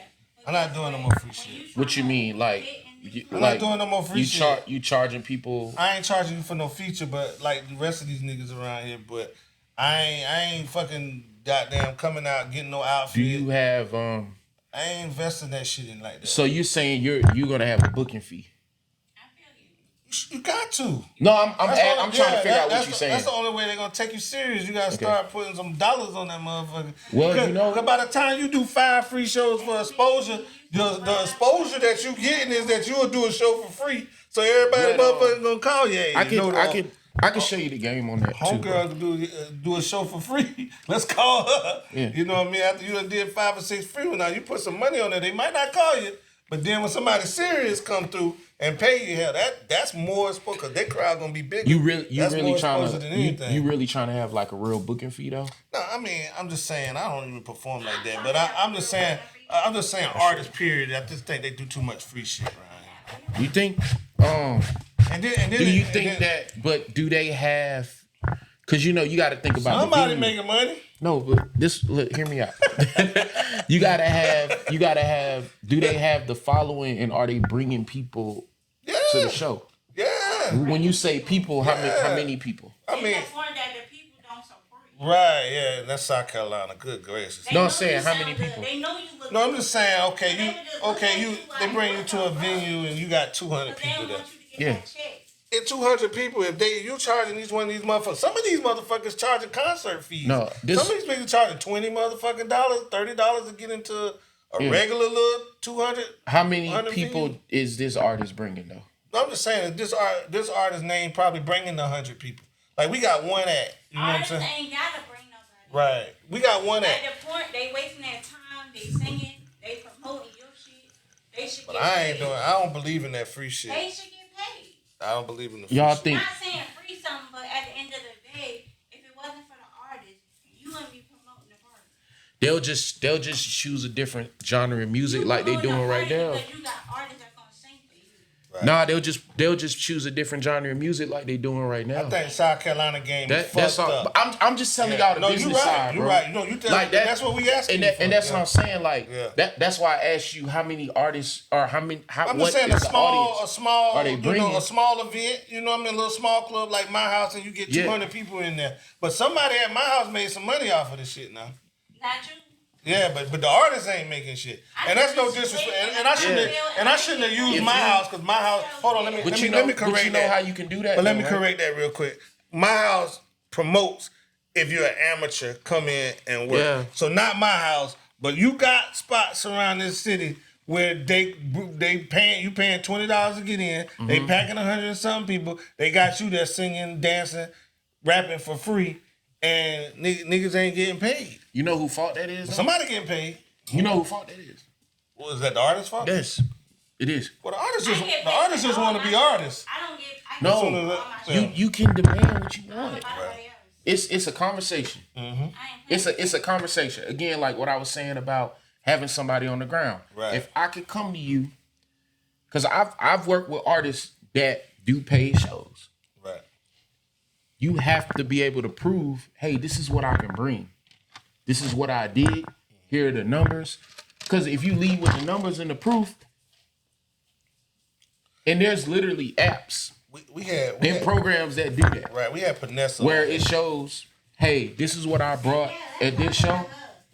I'm not doing no more free shit. What you mean, like? I'm not doing no more free shit. You charging people? I ain't charging you for no feature, but like the rest of these niggas around here, but I ain't fucking goddamn coming out getting no outfit. Do you have I ain't investing that shit in like that. So you're saying you're gonna have a booking fee? You got to. No, I'm trying to figure out what that's you're saying. That's the only way they're gonna take you serious. You gotta start putting some dollars on that motherfucker. Well, because, you know, because by the time you do 5 free shows for exposure, the exposure that you getting is that you'll do a show for free. So everybody motherfucker gonna call you. Hey, I can show you the game on that too. Homegirl do a show for free. Let's call her. Yeah. You know what I mean? After you done did 5 or 6 free ones, now you put some money on it. They might not call you, but then when somebody serious come through and pay you, hell, that's more exposure because that crowd gonna be bigger. You really trying than to anything. you really trying to have like a real booking fee though? No, I mean, I'm just saying I don't even perform like that. But I'm just saying artists. Period. I just think they do too much free shit right here. You think? And then Do you think that? But do they have? Because you got to think about somebody the venue. making money? No, but hear me out. you gotta have. Do they have the following, and are they bringing people to the show? Yeah. When you say people, how many people? I mean, It's one that the people don't support you. right? Yeah, that's South Carolina. Good gracious. No, I'm saying how many They people? They know you look No, I'm good, just saying. They bring you to a venue and you got 200 but they people don't there. want you to get Yeah. that check. And 200 people, if you charging each one of these motherfuckers, some of these motherfuckers charging concert fees. No, some of these niggas charging $20 motherfucking $30 to get into a regular little 200. How many 100 people people? is this artist bringing though? No, I'm just saying that this artist's name probably bringing 100 people. Like we got one act. You know what I'm Artists saying? ain't gotta bring nobody. Right. We got one act. At the point, they wasting their time. They singing. They promoting your shit. They should But get I paid. ain't doing. I don't believe in that free shit. They should get paid. I don't believe in the free Y'all shit. think? Not saying free something, but at the end of the day, if it wasn't for the artist, you wouldn't be promoting the party. They'll just choose a different genre of music You like they promoting doing the right party now. because you got artists that's gonna sing for you. Right. Nah, they'll just choose a different genre of music like they doing right now. I think South Carolina game is That's fucked all. up. I'm just telling y'all the No, business you right. side, You bro. right. No, you Like that- that's what we asking. And that's what I'm saying. Like Yeah. that's why I asked you how many artists or how I'm what just saying is a the small, audience? are they bringing- a small event. You know what I mean? A little small club like my house, and you get 200 people in there. But somebody at my house made some money off of this shit now. Not you. Yeah, but the artists ain't making shit, and that's no disrespect. And I shouldn't have used my house because my house. Hold on, let me correct But you know that. how you can do that. But let me correct that real quick. My house promotes if you're an amateur, come in and work. Yeah. So not my house, but you got spots around this city where they paying $20 to get in. Mm-hmm. They packing 100 and some people. They got you there singing, dancing, rapping for free, and niggas ain't getting paid. You know who fault that is? Somebody getting paid. You know who fault that is? Well, is that the artist's fault? Yes, it is. Well, the artists just want to be artists. You can demand what you want. Right. It's a conversation. Mm-hmm. It's a conversation. Again, like what I was saying about having somebody on the ground. Right. If I could come to you, because I've worked with artists that do paid shows. Right. You have to be able to prove, hey, this is what I can bring. This is what I did. Here are the numbers. Because if you lead with the numbers and the proof, and there's literally apps we had programs that do that. Right, we had Panessa where it shows, hey, this is what I brought at this show,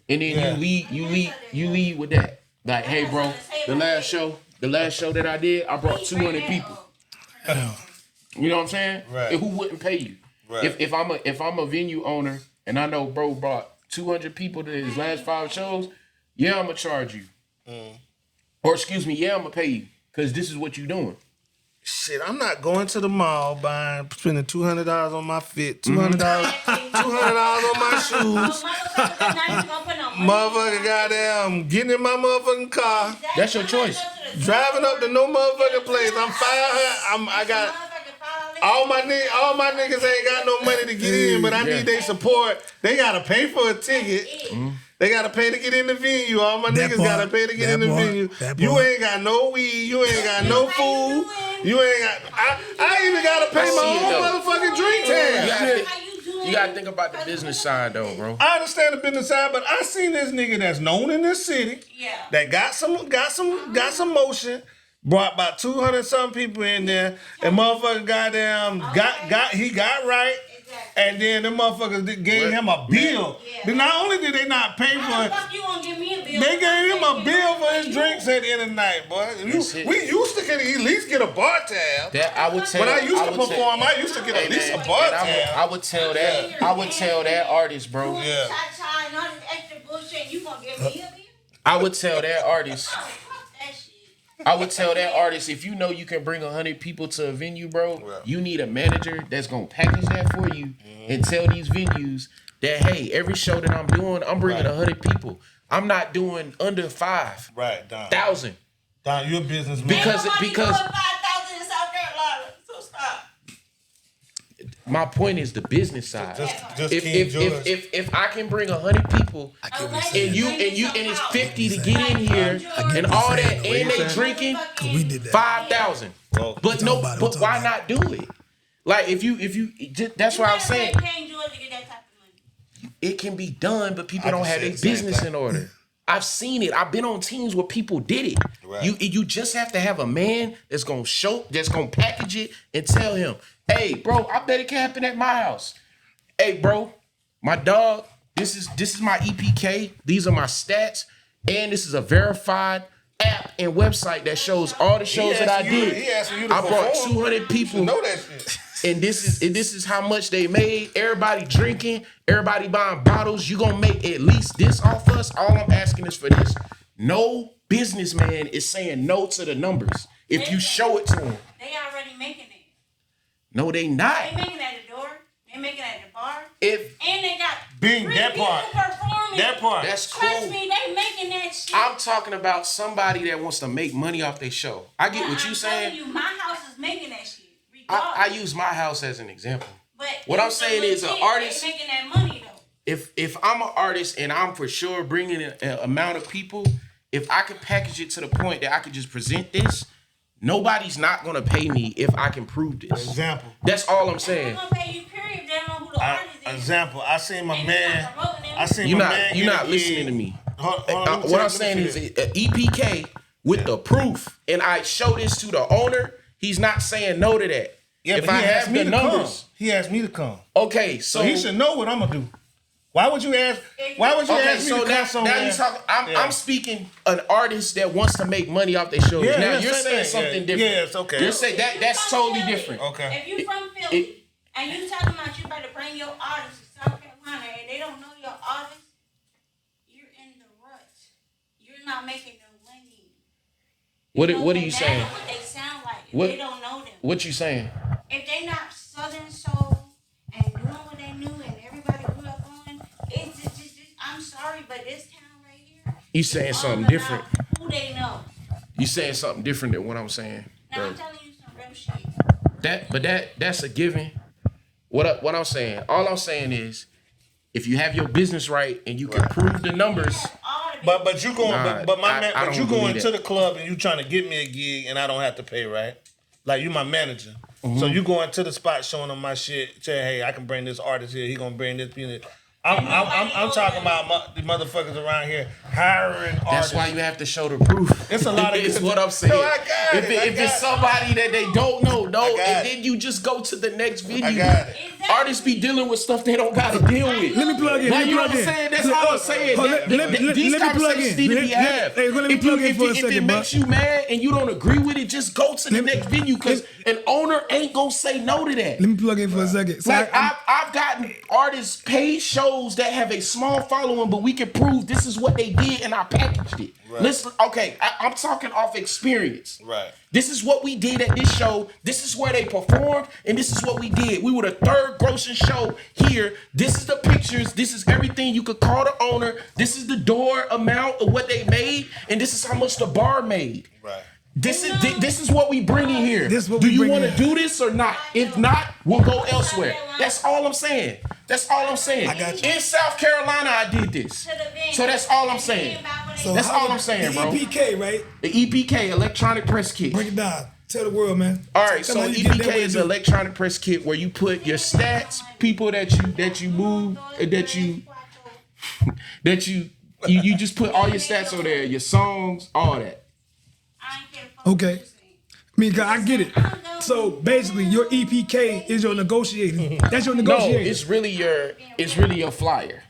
and then you lead with that. Like, hey, bro, the last show that I did, I brought 200 people. You know what I'm saying? Right. And who wouldn't pay you? Right. If I'm a venue owner and I know bro brought 200 people to his last 5 shows, yeah, I'm gonna charge you. Or excuse me, yeah, I'm gonna pay you because this is what you're doing. Shit, I'm not going to the mall spending $200 on my fit, $200 on my shoes. Motherfucker, goddamn, getting in my motherfucking car. That's your choice. Driving up to no motherfucking place. I got all my niggas ain't got no money to get in, but I need their support. They gotta pay for a ticket. They gotta pay to get in the venue. All my niggas gotta pay to get in the venue. You ain't got no weed. You ain't got no food. You ain't got. I even gotta pay my own motherfucking drink tab. You gotta think about the business side though, bro. I understand the business side, but I seen this nigga that's known in this city. Yeah. That got some motion. Brought about 200 some people in there, and motherfucker goddamn got right. And then the motherfuckers gave him a bill. Then not only did they not pay for it, they gave him a bill for his drinks at the end of the night, boy. We used to at least get a bar tab. That I would tell. When I used to perform, I used to get at least a bar tab. I would tell that. I would tell that artist, bro. Yeah. I would tell that artist. I would tell that artist, if you know you can bring 100 people to a venue, bro, you need a manager that's going to package that for you and tell these venues that, hey, every show that I'm doing, I'm bringing 100 people. I'm not doing under 5. Right, Don. 1,000. Don, you're a businessman. Because 5,000 in South Carolina, so stop. My point is the business side. Just if I can bring 100 people and it's 50 to get in here and all that and they drinking, 5,000. But why not do it? Like if you that's why I'm saying it can be done, but people don't have their business in order. I've seen it. I've been on teams where people did it. Right. You just have to have a man that's gonna package it and tell him, hey, bro, I bet it can happen at my house. Hey, bro, my dog, this is my EPK. These are my stats, and this is a verified app and website that shows all the shows that I did. I brought 200 people. Know that shit. And this is how much they made. Everybody drinking, everybody buying bottles. You gonna make at least this off us? All I'm asking is for this. No businessman is saying no to the numbers if you show it to them. They already making it. No, they not. They making it at the door. They making it at the bar. And they got that part. Performing. That part. That's cool. Trust me, they making that shit. I'm talking about somebody that wants to make money off their show. I get what you saying. You, my house is making that shit. I use my house as an example. But what I'm saying is an artist. They making that money though. If I'm an artist and I'm for sure bringing an amount of people, if I could package it to the point that I could just present this, nobody's not gonna pay me if I can prove this. Example. That's all I'm saying. They're gonna pay you, period. They don't know who the artist is. Example. I seen my man. You're not listening to me. What I'm saying is EPK with the proof, and I show this to the owner. He's not saying no to that. Yeah, if but I have the numbers, he asked me to come. Okay, so he should know what I'm gonna do. Why would you ask? Why would you ask me to cut somewhere? Now you talking. I'm speaking an artist that wants to make money off their shows. Yeah, now you're saying something different. Yeah, it's okay. You're saying that's totally different. Okay. If you from Philly and you talking about you better bring your artist to South Carolina and they don't know your artist, you're in the rut. You're not making no money. What are you saying? What they sound like. If they don't know them. What you saying? If they not Southern soul and doing what they knew and everybody grew up on, it's just I'm sorry, but this town right here. You saying something different? Who they know? You saying something different than what I'm saying? Now I'm telling you some real shit. That's a given. What I'm saying, all I'm saying is, if you have your business right and you can prove the numbers. But you going, I you going that. to the club and you trying to get me a gig and I don't have to pay, right? Like you my manager, Mm-hmm. so you going to the spot showing them my shit. Say, hey, I can bring this artist here. He gonna bring this unit. I'm talking about the motherfuckers around here hiring artists. That's why you have to show the proof. It's a lot of. It's what I'm saying. No, I got it. If it's somebody that they don't know, and then you just go to the next video. I got it. Artists be dealing with stuff they don't gotta deal with. Let me plug in. Like, you know what I'm saying? That's all I'm saying. These conversations need to be had. Let me plug in for a If second, it makes you mad and you don't agree with it, just go to the next venue because an owner ain't gonna say no to that. Let me plug in for a second. So Like I've gotten artists paid shows that have a small following, but we can prove this is what they did and I packaged it. Right. Listen, okay, I'm talking off experience. Right. This is what we did at this show. This is where they performed, and this is what we did. We were the third grossing show here. This is the pictures. This is everything you could call the owner. This is the door amount of what they made, and this is how much the bar made. Right. This is what we bring in here. This what do we you bring want to in. do this or not? If not, we'll go elsewhere. That's all I'm saying. That's all I'm saying. I got you. In South Carolina, I did this. So that's all I'm saying. So That's how all about I'm saying, the bro. EPK, right? The EPK, electronic press kit. Break it down. Tell the world, man. All right, Tell so me how you get that EPK way is to an do it. electronic press kit where you put your stats, people that you move, that you just put all your stats on there, your songs, all that. Okay. I mean, 'cause I get it. So basically, your EPK is your negotiator. That's your No, negotiator. it's really your flyer.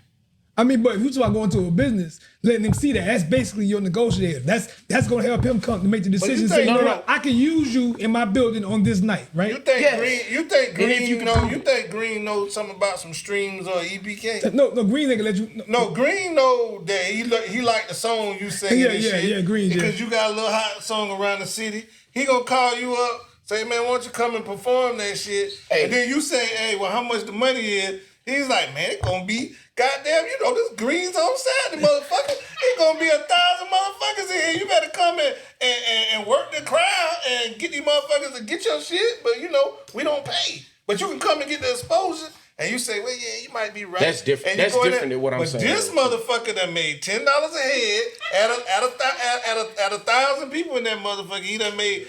I mean, but if you talk about going to a business, letting them see that, that's basically your negotiator. That's gonna help him come to make the decision. Say, think- you know no, what? I can use you in my building on this night, right? You think Yes. Green? You think And if Green? you can know? prove You it. think Green knows something about some streams or EPK? No, Green ain't gonna let you. No, Green know that he like the song you sing. Yeah, and yeah, shit, yeah, Green, yeah. because you got a little hot song around the city. He gonna call you up, say, man, why don't you come and perform that shit? Hey. And then you say, hey, well, how much the money is? He's like, man, it's gonna be goddamn, you know, this Green's on Saturday, motherfucker. It's gonna be 1,000 motherfuckers in here. You better come and work the crowd and get these motherfuckers to get your shit. But you know, we don't pay. But you can come and get the exposure. And you say, well, yeah, you might be right. That's different. And you That's go in different there, than what I'm but saying. this motherfucker that made $10 a head at 1,000 people in that motherfucker, he done made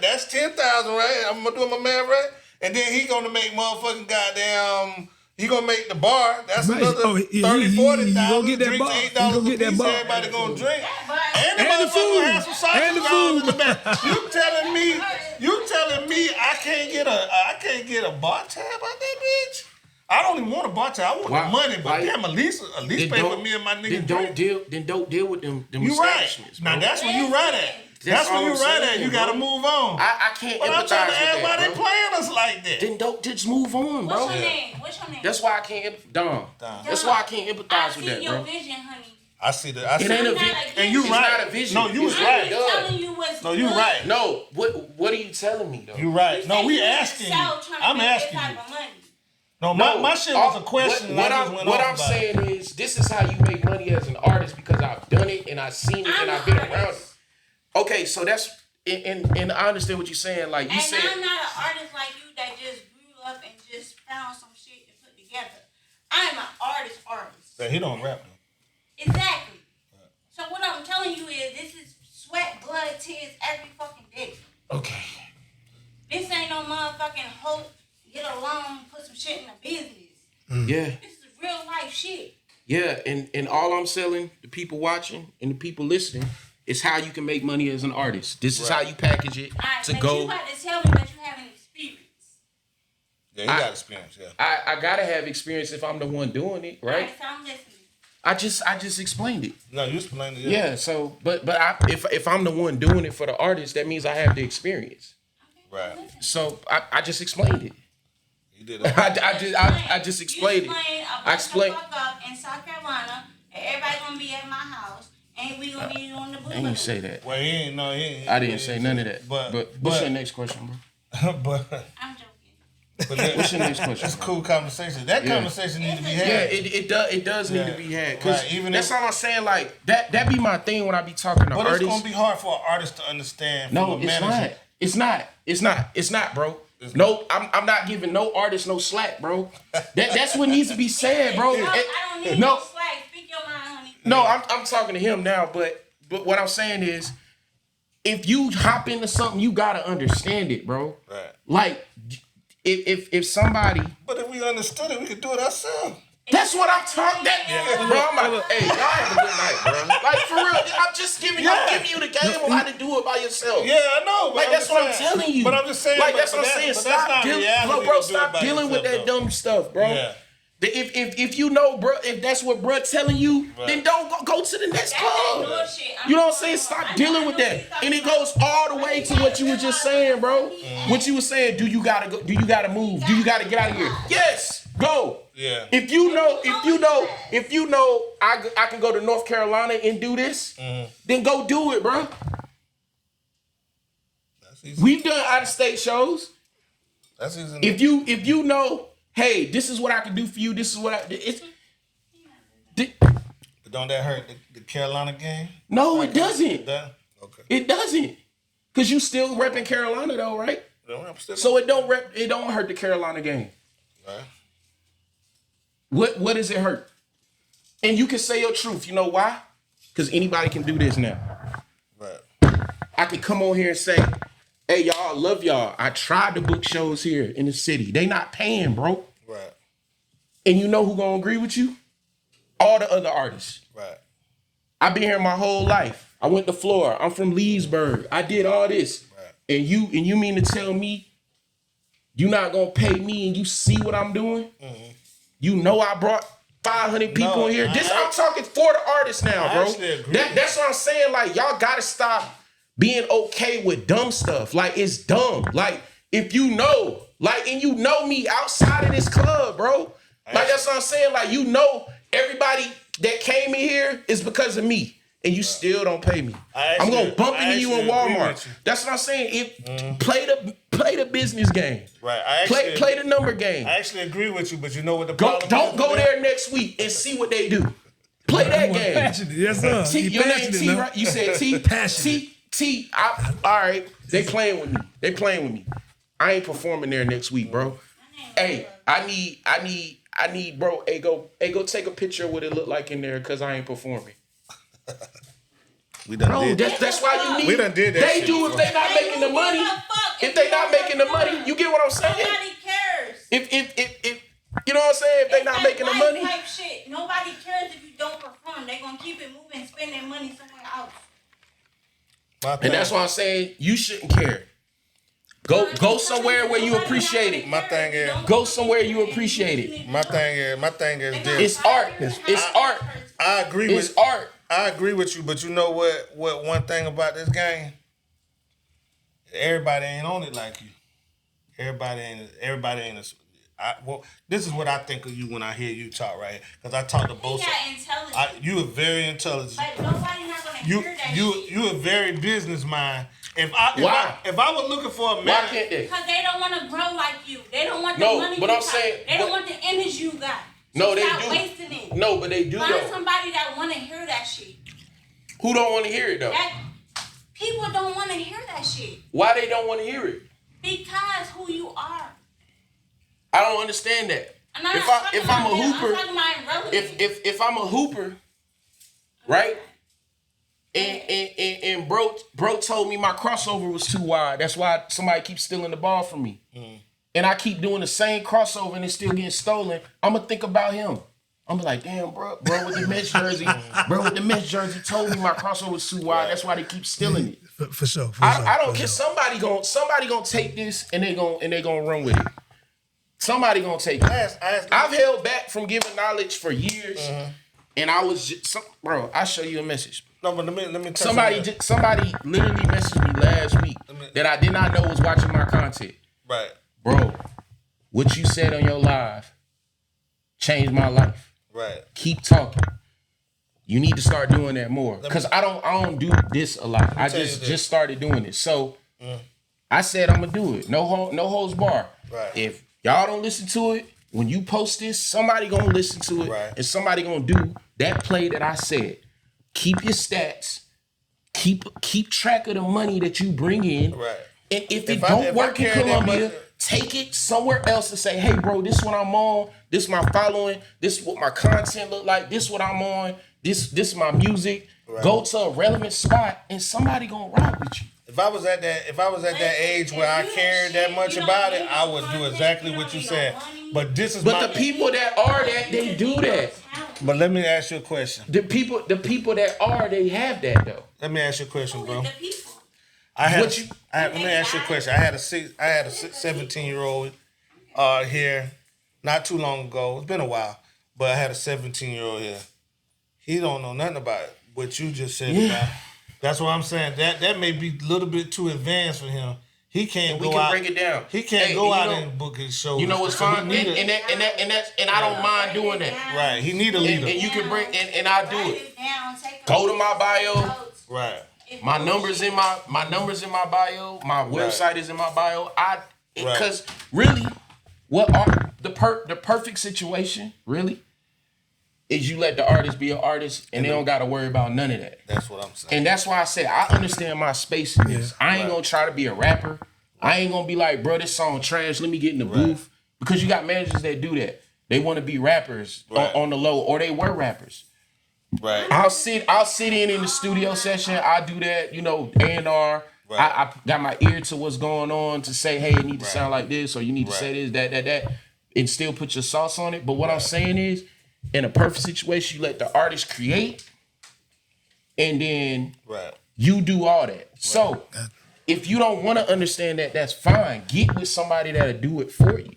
that's 10,000, right? I'm gonna do my math right. And then he gonna make motherfucking goddamn. He gonna make the bar. That's Right. another Oh, he 30, 40,000. gonna get that Drinks bar. He $8 gonna a get that piece. bar. Everybody gonna drink. And the And the motherfucker food. gonna have some sausage And the rolls in the food. back. You telling me I can't get a bar tab out that bitch? I don't even want a bar tab. I want the money, but damn, at least pay for me and my nigga. Then don't deal with them You right. establishments. Now bro. that's where you right at. That's where all you I'm right at. saying, You bro. gotta move on. I can't But I'm empathize trying to with ask why that, they bro. playing us like that. Then don't just move on, bro. What's your name? What's your name? That's why I can't. Dom. That's why I can't I empathize see with that, your bro. vision, honey. I see that. I see It ain't a that. vision. And you It's right. not a vision. No, you was It's right. not done. Telling you what's No, you good. right. No, what are you telling me though? You right. You No, say we you in the asking you. South trying to I'm make asking that you. type of money. No, my shit was a question. What I just went I'm off about. saying is, this is how you make money as an artist because I've done it and I've seen it and I've been around it. Okay, so that's and I understand what you're saying. Like you And said, I'm not an artist like you that just grew up and just found some shit to put together. I'm an artist. Yeah, he don't rap though. Exactly. So what I'm telling you is this is sweat, blood, tears every fucking day. okay, This ain't no motherfucking hope, get a loan, put some shit in the business. yeah. This is real life shit. Yeah, and all I'm selling, the people watching and the people listening, is how you can make money as an artist. This is how you package it Alright, to but go. you about to tell me that you have an experience. Yeah, you got experience. Yeah, I gotta have experience if I'm the one doing it, right? So I'm listening. I just explained it. No, you explained it. Yeah. So, but if I'm the one doing it for the artist, that means I have the experience. Right. So I just explained it. You did. I just explained it. I explained. Up in South Carolina, and everybody gonna be at my house, and we gonna be on the blue. I didn't say that. Well, he ain't. I didn't say none of that. But what's your next question, bro? but I'm joking. What's your next question? It's a cool conversation. That conversation needs to be had. Yeah, it does need to be had. Cause even that's all I'm saying. Like that be my thing when I be talking to artists. But it's gonna be hard for an artist to understand. No, it's not, bro. No, I'm not giving no artist no slack, bro. That's what needs to be said, bro. No, I don't need no slack. Speak your mind, honey. No, I'm talking to him now, but what I'm saying is, if you hop into something, you gotta understand it, bro. Right. Like, if somebody. But if we understood it, we could do it ourselves. That's what I'm talking. Bro, I'm like, hey, y'all have a good night, bro. Like for real, I'm giving you the game on how to do it by yourself. Yeah, I know. Like that's what I'm telling you. But I'm just saying. Like that's what I'm saying. Stop dealing with that dumb stuff, bro. Yeah. If you know, bro, if that's what bro telling you, then don't go to the next club. You know what I'm saying? Stop dealing with that. And it goes all the way to what you were just saying, bro. What you were saying, do you gotta go? Do you gotta move? Do you gotta get out of here? Yes, go. Yeah. If you know, I can go to North Carolina and do this, then go do it, bro. That's easy. We've done out of state shows. That's easy. If you know, hey, this is what I can do for you. This is what But don't that hurt the Carolina game? No, it doesn't. Okay. It doesn't, cause you still repping Carolina though, right? So it don't hurt the Carolina game. Right. What does it hurt? And you can say your truth. You know why? Because anybody can do this now. Right. I can come on here and say, hey, y'all, I love y'all. I tried to book shows here in the city. They not paying, bro. Right. And you know who gonna agree with you? All the other artists. Right. I've been here my whole life. I went to Florida. I'm from Leesburg. I did all this. Right. And you mean to tell me you not gonna pay me and you see what I'm doing? Mm-hmm. You know I brought 500 people in here. I'm talking for the artists now, bro. That's what I'm saying. Like, y'all gotta stop being okay with dumb stuff. Like, it's dumb. Like, if you know, like, and you know me outside of this club, bro. Like, that's what I'm saying. Like, you know, everybody that came in here is because of me. And you still don't pay me. I'm gonna bump into you in Walmart. That's what I'm saying. Play the business game. Right. Play the number game. I actually agree with you, but you know what the problem is? Don't go there next week and see what they do. Play that game. Passionate. Yes, sir. T, your name T, right? You said T. Passionate. T. All right. They playing with me. I ain't performing there next week, bro. Hey, I need, bro. Hey, go take a picture of what it look like in there, cause I ain't performing. We done did. That's why you need. We done did that. They shit, do if they not making the money. If they not making the money, you get what I'm saying? Nobody cares. If you know what I'm saying? If they not making the money. Type shit. Nobody cares if you don't perform. They gonna keep it moving and spend their money somewhere else. And that's why I'm saying you shouldn't care. Go somewhere where you appreciate it. My thing is, go somewhere you appreciate it. My thing is this. It's art. It's art. I agree with It's art. I agree with you, but you know what one thing about this game? Everybody ain't on it like you. Everybody ain't this is what I think of you when I hear you talk right here. Because I talk to both sides. You are very intelligent. But nobody's not gonna hear that shit. You a very business mind. If I was looking for a man, why can't they? Because they don't want to grow like you. They don't want the money but you I'm got. saying, They don't want the image you got. No, they stop do. wasting it. No, but they do Find though. somebody that want to hear that shit. Who don't want to hear it though? People don't want to hear that shit. Why they don't want to hear it? Because who you are. I don't understand that. If I'm a hooper, right? And bro told me my crossover was too wide. That's why somebody keeps stealing the ball from me. And I keep doing the same crossover and it's still getting stolen. I'm gonna think about him. I'm like, damn, bro with the Mets jersey, told me my crossover was too wide. That's why they keep stealing it. For sure. I don't care. Somebody gonna take this and they gonna run with it. Somebody gonna take it. Ask I've held back from giving knowledge for years, and I was just, bro. I'll show you a message. No, but let me tell Somebody literally messaged me last week that I did not know was watching my content. Right, Bro, what you said on your live changed my life. right. Keep talking. You need to start doing that more. Cause I don't do this a lot. I just started doing it. So I said I'm gonna do it. No holds bar. Right. If y'all don't listen to it, when you post this, somebody gonna listen to it, right. and somebody gonna do that play that I said. Keep your stats. Keep track of the money that you bring in. Right. And if it don't work in Colombia, take it somewhere else and say, hey, bro, this is what I'm on. This is my following. This is what my content look like. This is what I'm on. This is my music. Right. Go to a relevant spot and somebody gonna rock with you. If I was at that age where I cared that much about it, I would do exactly what you said. But the people that are that, they do that. But let me ask you a question. The people that are, they have that though. Let me ask you a question, bro. Let me ask you a question. I had a 17-year-old here not too long ago. It's been a while, but I had a 17-year-old here. He don't know nothing about it, what you just said about. That's what I'm saying. That may be a little bit too advanced for him. He can't go out. We can break it down. He can't go out and book his show. You know what's fine, and I don't mind doing that. Right. He need a leader. And you can bring and I do it. Go to my bio. Right. My numbers in my bio. My website is in my bio. Because really, what are the perfect situation really is you let the artist be an artist and they don't got to worry about none of that. That's what I'm saying. And that's why I say I understand my space in this. I ain't gonna try to be a rapper. I ain't gonna be like, bro, this song trash. Let me get in the booth. Because you got managers that do that. They want to be rappers on the low, or they were rappers. Right. I'll sit in the studio session. I do that, A&R. Right. I got my ear to what's going on to say, hey, it need to sound like this, or you need to say this, that, and still put your sauce on it. But what I'm saying is, in a perfect situation, you let the artist create, and then you do all that. Right. So if you don't want to understand that, that's fine. Get with somebody that'll do it for you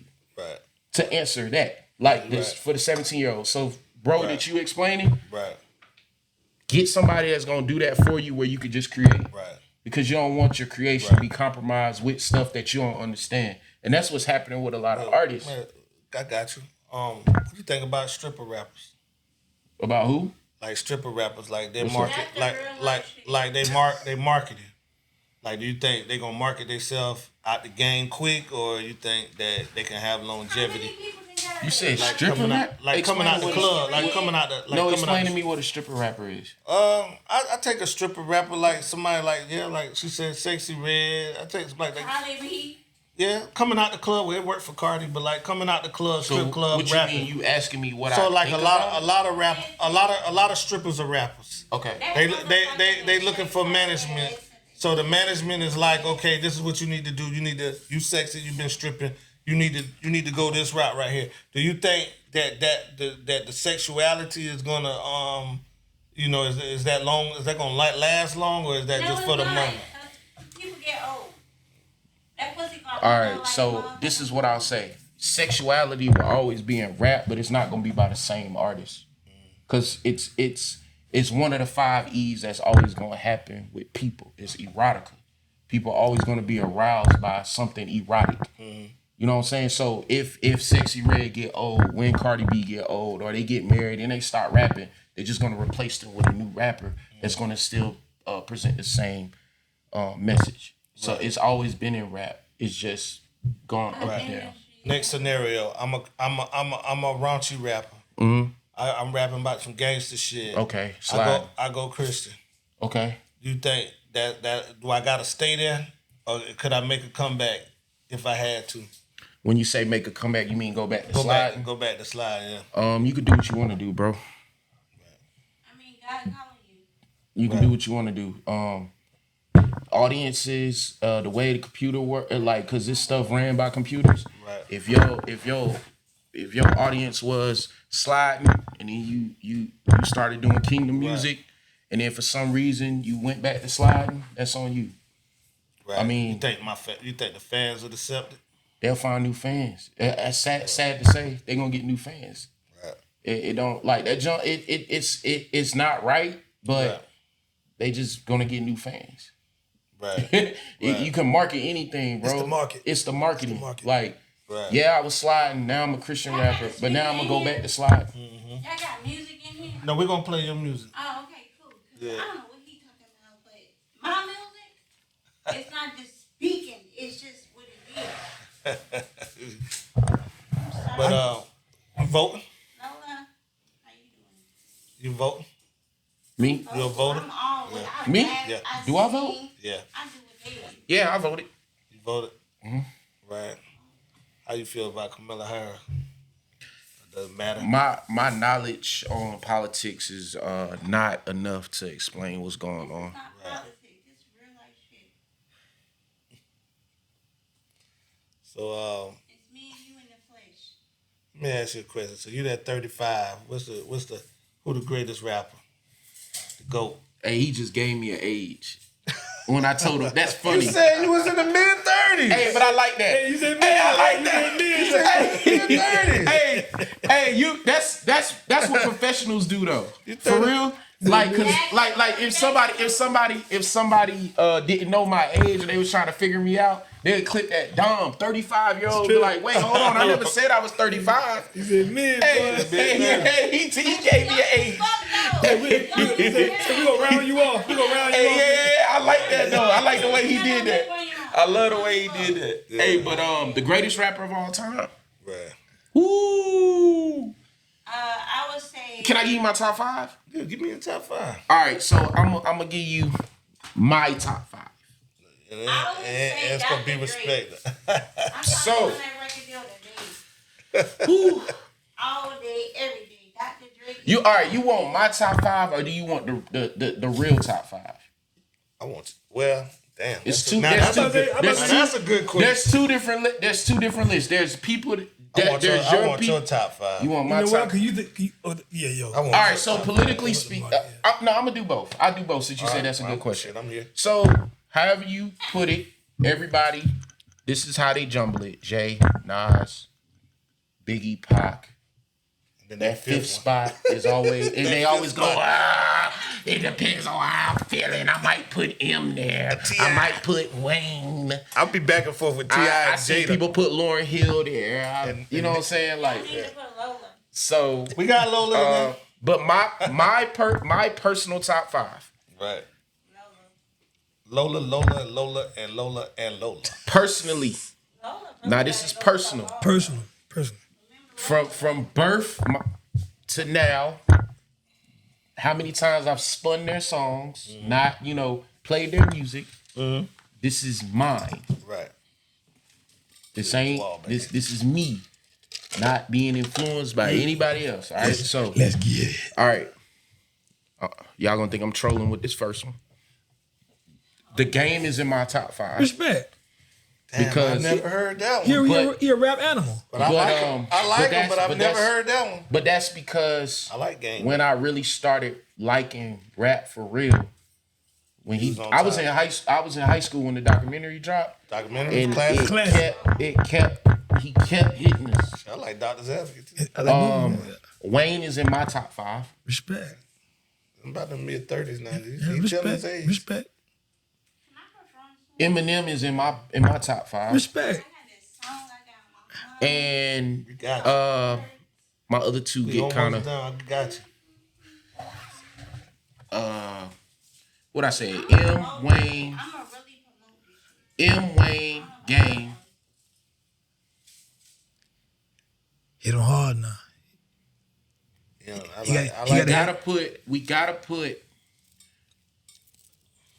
to answer that. Like this for the 17-year-old. So, bro, that you explaining, get somebody that's going to do that for you where you could just create. Right. Because you don't want your creation to be compromised with stuff that you don't understand. And that's what's happening with a lot of artists. Man, I got you. What do you think about stripper rappers? About who? Like stripper rappers, like they market, they market it. Like, do you think they gonna market themselves out the game quick, or you think that they can have longevity? You said stripper rap? Coming out the club, explain to me what a stripper rapper is. I take a stripper rapper like somebody like she said, Sexy Red. I take like that. Yeah, coming out the club. It worked for Cardi, but like coming out the club, strip club, what rapping. You mean? You asking me what? So like a lot of strippers are rappers. Okay. They looking for management. So the management is like, okay, this is what you need to do. You sexy. You've been stripping. You need to go this route right here. Do you think that the sexuality is gonna is that long? Is that gonna last long, or is that just for the moment? People get old. All right, so this is what I'll say. Sexuality will always be in rap, but it's not gonna be by the same artist, cause it's one of the 5 E's that's always gonna happen with people. It's erotica. People are always gonna be aroused by something erotic. Mm-hmm. You know what I'm saying? So if Sexy Red get old, when Cardi B get old, or they get married and they start rapping, they're just gonna replace them with a new rapper that's gonna still present the same message. So it's always been in rap. It's just gone up and down. Next scenario, I'm a raunchy rapper. Mm-hmm. I'm rapping about some gangster shit. Okay, slide. I go Christian. Okay. You think that do I gotta stay there, or could I make a comeback if I had to? When you say make a comeback, you mean go back to slide? Go back to slide, yeah. You can do what you want to do, bro. I mean, God calling you. You can do what you want to do. Audiences, the way the computer work, like, cause this stuff ran by computers. Right. If your audience was sliding, and then you started doing kingdom music, and then for some reason you went back to sliding, that's on you. Right. I mean, you think the fans would accept it? they'll find new fans. It's sad to say, they're gonna get new fans. Right. It don't like that jump. It's not right, but they just gonna get new fans. Right. You can market anything, bro. It's the market. It's the marketing. Like, Right. yeah, I was sliding. Now I'm a Christian rapper, but now I'm gonna go back to slide. Y'all got music in here? No, we're gonna play your music. Oh, okay, cool. 'Cause Yeah. I don't know what he talking about, but my music, it's not just speaking. It's just what it is. But you voting? Lola, how you doing? You voting? Me? You a voter? I'm all with I Me? rap, Yeah. Do I sing, vote? Yeah. I do what they do. Yeah, I voted. You voted? Right. How you feel about Kamala Harris? It doesn't matter. My knowledge on politics is not enough to explain what's going on. It's not politics. It's real life shit. So It's me and you in the flesh. let me ask you a question. So you at 35. Who the greatest rapper? The GOAT. Hey, he just gave me an age. When I told him, that's funny. You said you was in the mid-30s. Hey, but I like that. Hey, you said Hey, I like that. Hey, you. That's what professionals do though. For real. Like, cause like if somebody didn't know my age and they was trying to figure me out, they'd clip that 35-year-old be like, wait, hold on, I never said I was 35. He said, man, Hey, he gave me an age. we gonna round you off. We gonna round you off. Yeah, I like that though. I like the way he did that. I love the way he did that. Yeah. Hey, but the greatest rapper of all time. Right. Ooh. I would say. Can I give you my top 5? Dude, give me a top 5. All right, so I'm gonna give you my top 5. And I would say it's gonna be Dr. respected. I'm So- on that record deal today. Ooh. All day, every day. Dr. Dre. You all right? You want my top 5 or do you want the real top 5? I want you. Well, damn. It's that's two. now There's that's two. a good- There's now two- that's a good question. There's two different. There's two different lists. There's people. I want There's your, your I want people. your top 5. You want You my know top? what? Cause you think, yeah, yo. I want All right, your so top politically speaking, no, I'm gonna do both. I'll do both since you said that's a five. good question. Shit, I'm here. So, however you put it, everybody, this is how they jumble it. Jay, Nas, Biggie, Pac. Then That fifth spot is always, and they always go, it depends on how I'm feeling. I might put M there. I might put Wayne. I'll be back and forth with T.I. I and see Jada. people put Lauryn Hill there. And- You know what I'm saying? I Like, need to put Lola. so. We got Lola in there. But my personal top 5. Right. Lola. Lola, and Lola. Personally, Lola. now this is personal. Personal. From birth to now, how many times I've spun their songs, not played their music. This is mine. Right. This ain't this is me, not being influenced by anybody else. All right, so Let's get it. all right, y'all gonna think I'm trolling with this first one. The Game is in my top 5 Respect. Damn, because I've never heard that one. He a rap animal. But I like him. I like him, but I've never heard that one. But that's because I like Game. when I really started liking rap for real, when He was on I was top. in high school when the documentary dropped, Documentary and classic. he kept hitting us. I like Doctor's Advocate too. I like moving. Wayne is in my top 5. Respect. I'm about the mid-30s now. Yeah, He telling his respect. age. Respect. Eminem is in my top 5, Respect. and You got you. my other two We get almost kind of done. I got you. what I say. Wayne, Game. Hit him hard now. Yeah, I You like. gotta- I you like gotta- We gotta put.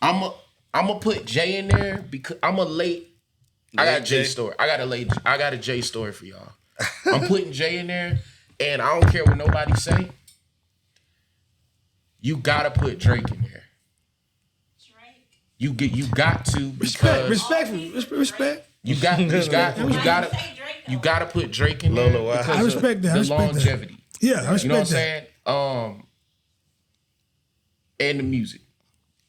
I'm gonna put Jay in there because I'm a late. I got a Jay Jay. story. I got a Jay story for y'all. I'm putting Jay in there, and I don't care what nobody say. You gotta put Drake in there. You got to Respect. because Respect. you gotta put Drake in there. Lola, why? because I respect of that. I the respect that. longevity. Yeah, I respect You know what I'm that. saying? And the music.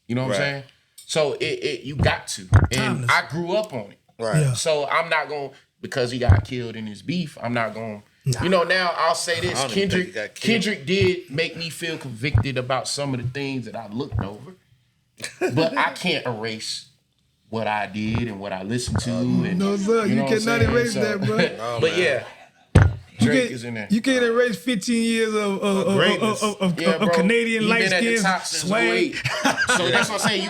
You know what Right. I'm saying? So it you got to. And Timeless. I grew up on it. Right. Yeah. So I'm not gonna because he got killed in his beef, I'm not going. You know, now I'll say this: I don't even think he got killed. Kendrick did make me feel convicted about some of the things that I looked over, but I can't erase what I did and what I listened to. And, No, sir, you know what I'm cannot saying? erase So- that, bro. No, but man. yeah, You Drake can't, is in there. you can't erase 15 years of greatness. Yeah, bro. Canadian He light been at the skin top since swag. 08. So that's what I'm saying.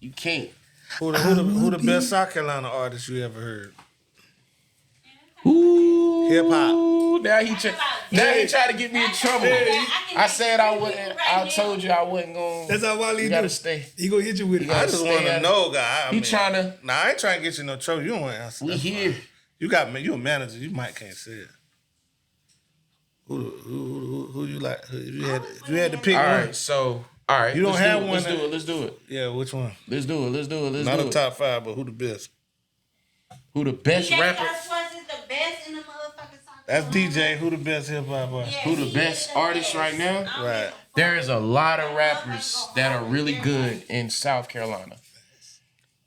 You can't. Who the best South Carolina artist you ever heard? Ooh, Hip hop. Now he tried to get me in trouble. I said I wouldn't. I told you I wasn't going. That's how Wally You do. gotta stay. He gonna hit you with it. I just want to know, guy. He tryna. Nah, I ain't trying to get you no trouble. You don't want to answer. We That's here. fine. You a manager. You might can't say it. Who you like? If you had to pick All one. right. So all right. You don't let's have do it. one Let's do that- it. Let's do it. Yeah, which one? Let's do it. Let's do it. Let's Not do a it. top 5, but who the best? Who the best DJ rapper? Joshua is the best in the motherfucking South That's Carolina. DJ. Who the best hip hop artist? Yeah, Who the he best is the artist best. right now? I don't Right. give a fuck. There is a lot of rappers that are really good in South Carolina.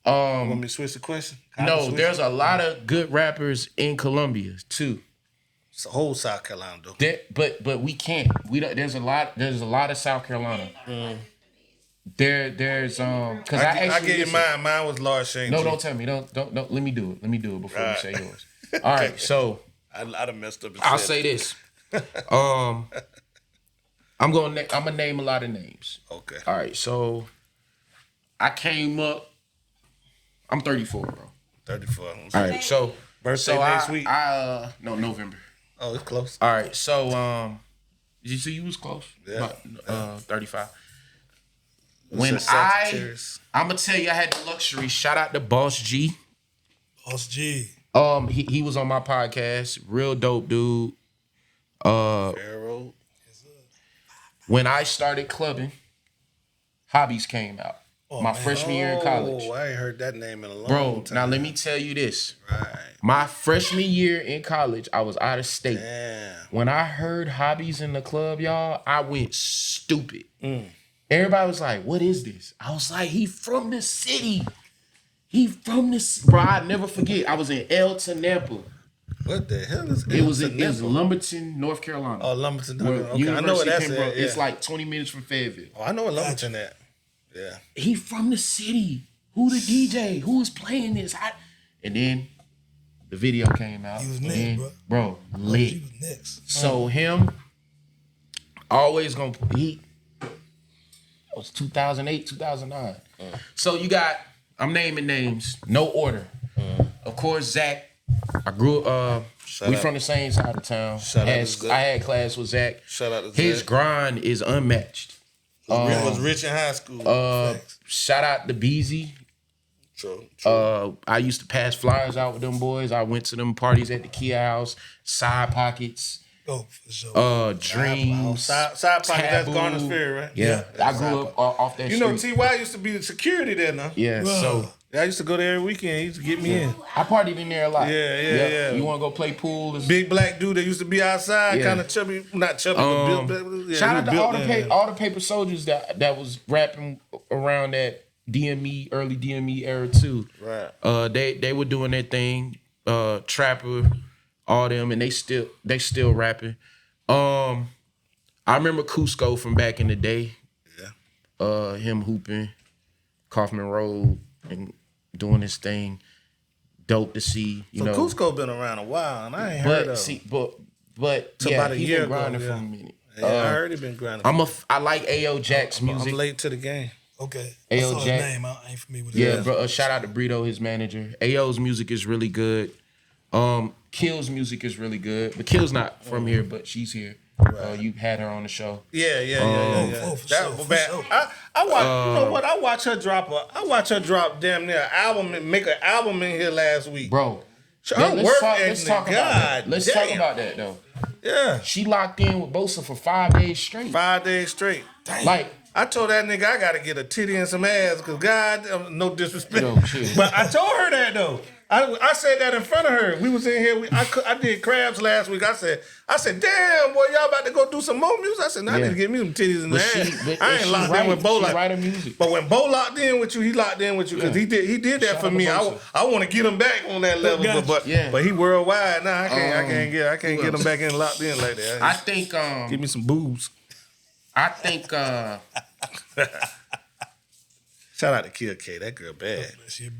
Want me to switch the question? No, there's a lot of good rappers in Columbia too. It's the whole South Carolina though. But we can't. We don't. There's a lot of South Carolina. There's because I I actually get you listen- mine. Mine was Large Shane. No, too. don't tell me. Don't. Let me do it. Let me do it before Right. you say yours. All right, so I done messed up. And I'll said say it. this. I'm gonna name a lot of names. Okay. All right, so I came up. I'm 34, bro. 34. All right, so Birthday next week. No, November. Oh, it's close. All right, so did you see you was close? Yeah. About, 35. It's When a Sagittarius. I'm gonna tell you, I had the luxury. Shout out to Boss G. Boss G. He was on my podcast. Real dope dude. Arrow. When I started clubbing, Hobbies came out. My freshman year in college. Oh, I ain't heard that name in a long Bro, time. now let me tell you this. Right. My freshman year in college, I was out of state. Damn. When I heard Hobbies in the club, y'all, I went stupid. Mm. Everybody was like, what is this? I was like, he from the city. He from this. Bro, I never forget. I was in El Tenampa. What the hell is It was in Nipple? Lumberton, North Carolina. Oh, Lumberton. Where Okay, I University know what that's Pembroke, at. Yeah. It's like 20 minutes from Fayetteville. Oh, I know what Lumberton at. Yeah. He from the city. Who the DJ? Who is playing this? And then the video came out. He was and next, then, bro. lit. He was next. So him, always gonna he was 2008, 2009. So you got, I'm naming names, no order. Of course, Zach. I grew up. We out. from the same side of town. Shout out to Zach. I had class with Zach. Shout out to His Zach. grind is unmatched. Was rich in high school. Facts. Shout out to Beezy. True. I used to pass flyers out with them boys. I went to them parties at the Kia House, Side Pockets, Oh, for sure. Dreams. Side pocket, that's Taboo. Garner's Ferry, right? Yeah, I grew up off that You know, street. T.Y. used to be the security there now. Yeah, so I used to go there every weekend. He used to get me in. I partied in there a lot. Yeah. You want to go play pool? Big black dude that used to be outside, Yeah. kind of chubby, not chubby, but built. Yeah, Shout he out to built all the there. all the paper soldiers that was rapping around that early DME era too. Right. They were doing their thing. Trapper, all them, and they still rapping. I remember Cusco from back in the day. Yeah. Him hooping, Kaufman Road, and doing his thing. Dope to see. You So know. Cusco been around a while, and I ain't heard of him. But So yeah, about a he year been ago, grinding yeah. for a minute. Yeah, I heard he been grinding. I like Ayo Jack's music. I'm late to the game. Okay. Ayo I saw his Jack. name. I ain't familiar with Yeah, it. bro. Shout out to Brito, his manager. Ayo's music is really good. Kill's music is really good, but Kill's not from here, but she's here. You had her on the show. Yeah. Oh, for That sure, was for bad. sure. I watch. You know what? I watch her drop damn near an album and make an album in here last week. Bro, Her let's work talk ethic, about that. God Let's damn. talk about that though. Yeah. She locked in with Bosa for 5 days straight. 5 days straight. Like, I told that nigga I gotta get a titty and some ass, cause God, no disrespect, Yo, shit. but I told her that though. I said that in front of her. We was in here. I did crabs last week. I said, damn, boy, y'all about to go do some more music. I said, I need to get me some titties in the ass. I ain't locked in with Bo. She write her music. But when Bo locked in with you, he locked in with you because he did that for me. I want to get him back on that level, but he worldwide now. I can't get him back in locked in like that. I think give me some boobs. I think shout out to Kill K. That girl bad.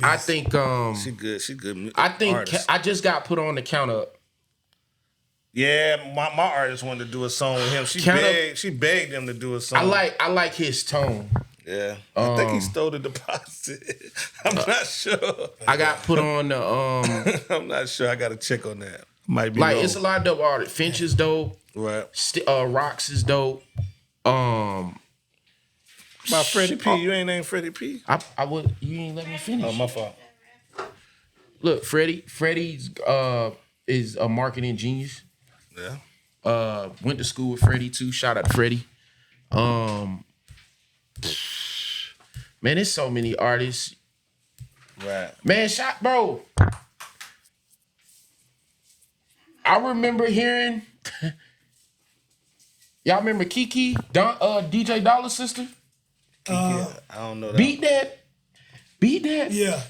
I think she good. She good. I think artist. I just got put on the count up. Yeah, my artist wanted to do a song with him. She begged him to do a song. I like his tone. Yeah. I think he stole the deposit. I'm not sure. I got put on the I'm not sure. I gotta check on that. Might be like wrong. it's a lot of dope artists. Finch is dope. Right. Rocks is dope. By Freddie P. You ain't named Freddie P. I would. You ain't let me finish. Oh, my fault. Look, Freddie's is a marketing genius. Yeah. Went to school with Freddie too. Shout out to Freddie. Man, there's so many artists. Right. Man, bro. I remember hearing. Y'all remember Kiki, DJ Dollar's sister? I don't know that. Beat that. Yeah.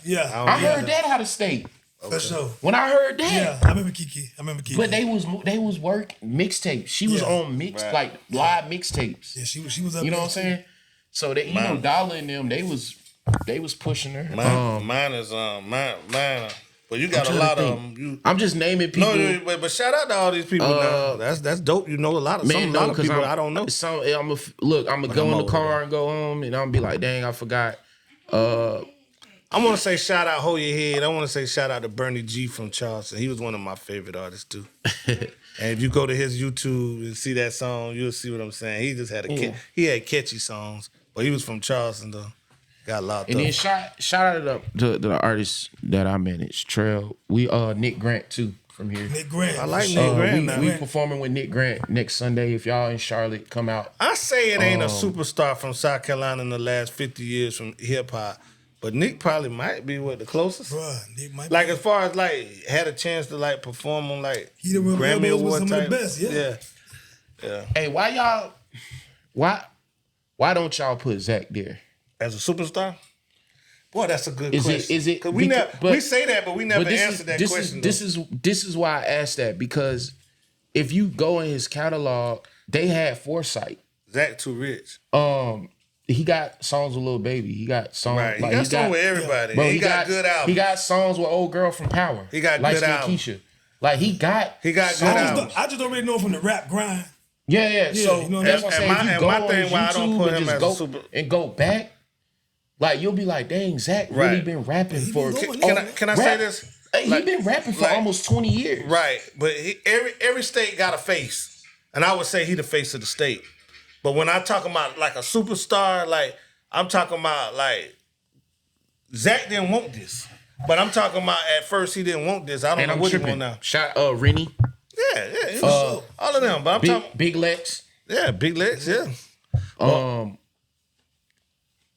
I heard that out of state. For sure. When I heard that, Yeah, I remember Kiki. but they was work mixtapes. She was on like live mixtapes. Yeah, she was up. You know what I'm saying? So they, Dollar and them, they was pushing her. Mine is but you got a lot of them. I'm just naming people. No, but shout out to all these people. Now. That's dope. You know a lot of people. I don't know. I'm gonna go in the car and go home, and I'm gonna be like, dang, I forgot. I want to say shout out, hold your head. I want to say shout out to Bernie G from Charleston. He was one of my favorite artists too. And if you go to his YouTube and see that song, you'll see what I'm saying. He just had he had catchy songs, but he was from Charleston though. Got locked up. And then shout out to the artists that I managed. Trail, we Nick Grant too from here. Nick Grant. I like Nick Grant. We performing with Nick Grant next Sunday. If y'all in Charlotte, come out. I say it ain't a superstar from South Carolina in the last 50 years from hip hop. But Nick probably might be the closest. Bruh, Nick might like be. As far as had a chance to perform on he the Grammy Award some type. of the best, yeah. Hey, why don't y'all put Zach there? As a superstar? Boy, that's a good question. Is it? 'Cause we say that, but we never answered that question. This is why I asked that, because if you go in his catalog, they had foresight. Zach too rich. He got songs with Lil Baby. He got songs. Right. He got songs with everybody. Bro, he got good albums. He got songs with Old Girl from Power. He got good albums. Keisha. Like he got good albums. I just don't really know from the rap grind. Yeah. So you know, that's what I'm saying. If you go on his why I don't put YouTube him as a super and go back, like you'll be like, dang, Zach really been rapping for. Can I say this? He been rapping for almost 20 years. Right, but every state got a face, and I would say he the face of the state. But when I talk about a superstar, I'm talking about Zach didn't want this, but I'm talking about at first he didn't want this. I don't know what he want now. Shout Rennie. Yeah, all of them. But I'm talking Big Lex. Yeah, Big Lex. Yeah.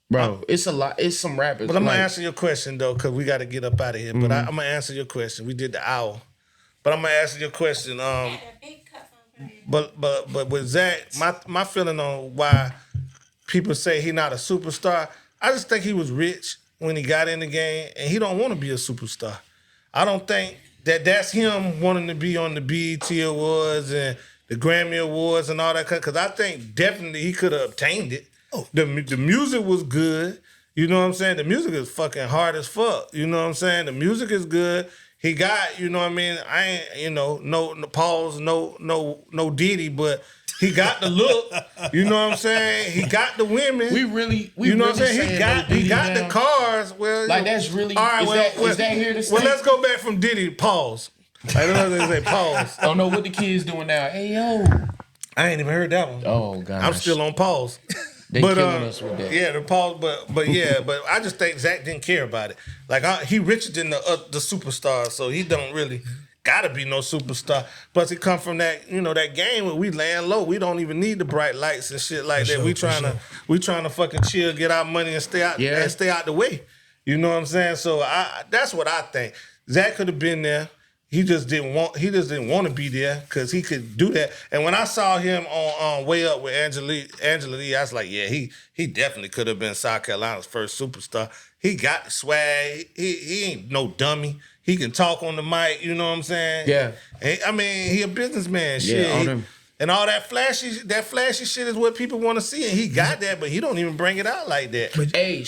Bro, it's a lot. It's some rappers. But I'm gonna answer your question though, because we got to get up out of here. But I'm gonna answer your question. We did the hour, but I'm gonna answer your question. But with Zach, my feeling on why people say he not a superstar, I just think he was rich when he got in the game, and he don't want to be a superstar. I don't think that's him wanting to be on the BET Awards and the Grammy Awards and all that, because I think definitely he could have obtained it. Oh. The music was good. You know what I'm saying? The music is fucking hard as fuck. You know what I'm saying? The music is good. He got, you know what I mean? I ain't, no pause, no Diddy, but he got the look. You know what I'm saying? He got the women. We you know what I'm saying? He got the cars. Well, that's really. All right, is that here to stay? Well, let's go back from Diddy. Pause. I don't know if they say pause. I don't know what the kids doing now. Hey yo, I ain't even heard that one. Oh god, I'm still on pause. They killing us with that. Yeah, the pause, but yeah, but I just think Zach didn't care about it. He richer than the superstars, so he don't really gotta be no superstar. Plus, he come from that that game where we laying low. We don't even need the bright lights and shit like that. We trying to fucking chill, get our money and stay out and stay out the way. You know what I'm saying? So that's what I think. Zach could have been there. He just didn't want to be there because he could do that. And when I saw him on Way Up with Angela Lee, I was like, yeah, he definitely could have been South Carolina's first superstar. He got the swag. He ain't no dummy. He can talk on the mic. You know what I'm saying? Yeah. I mean, he a businessman. Yeah, Shit. And all that flashy shit is what people want to see, and he got that, but he don't even bring it out like that. Hey,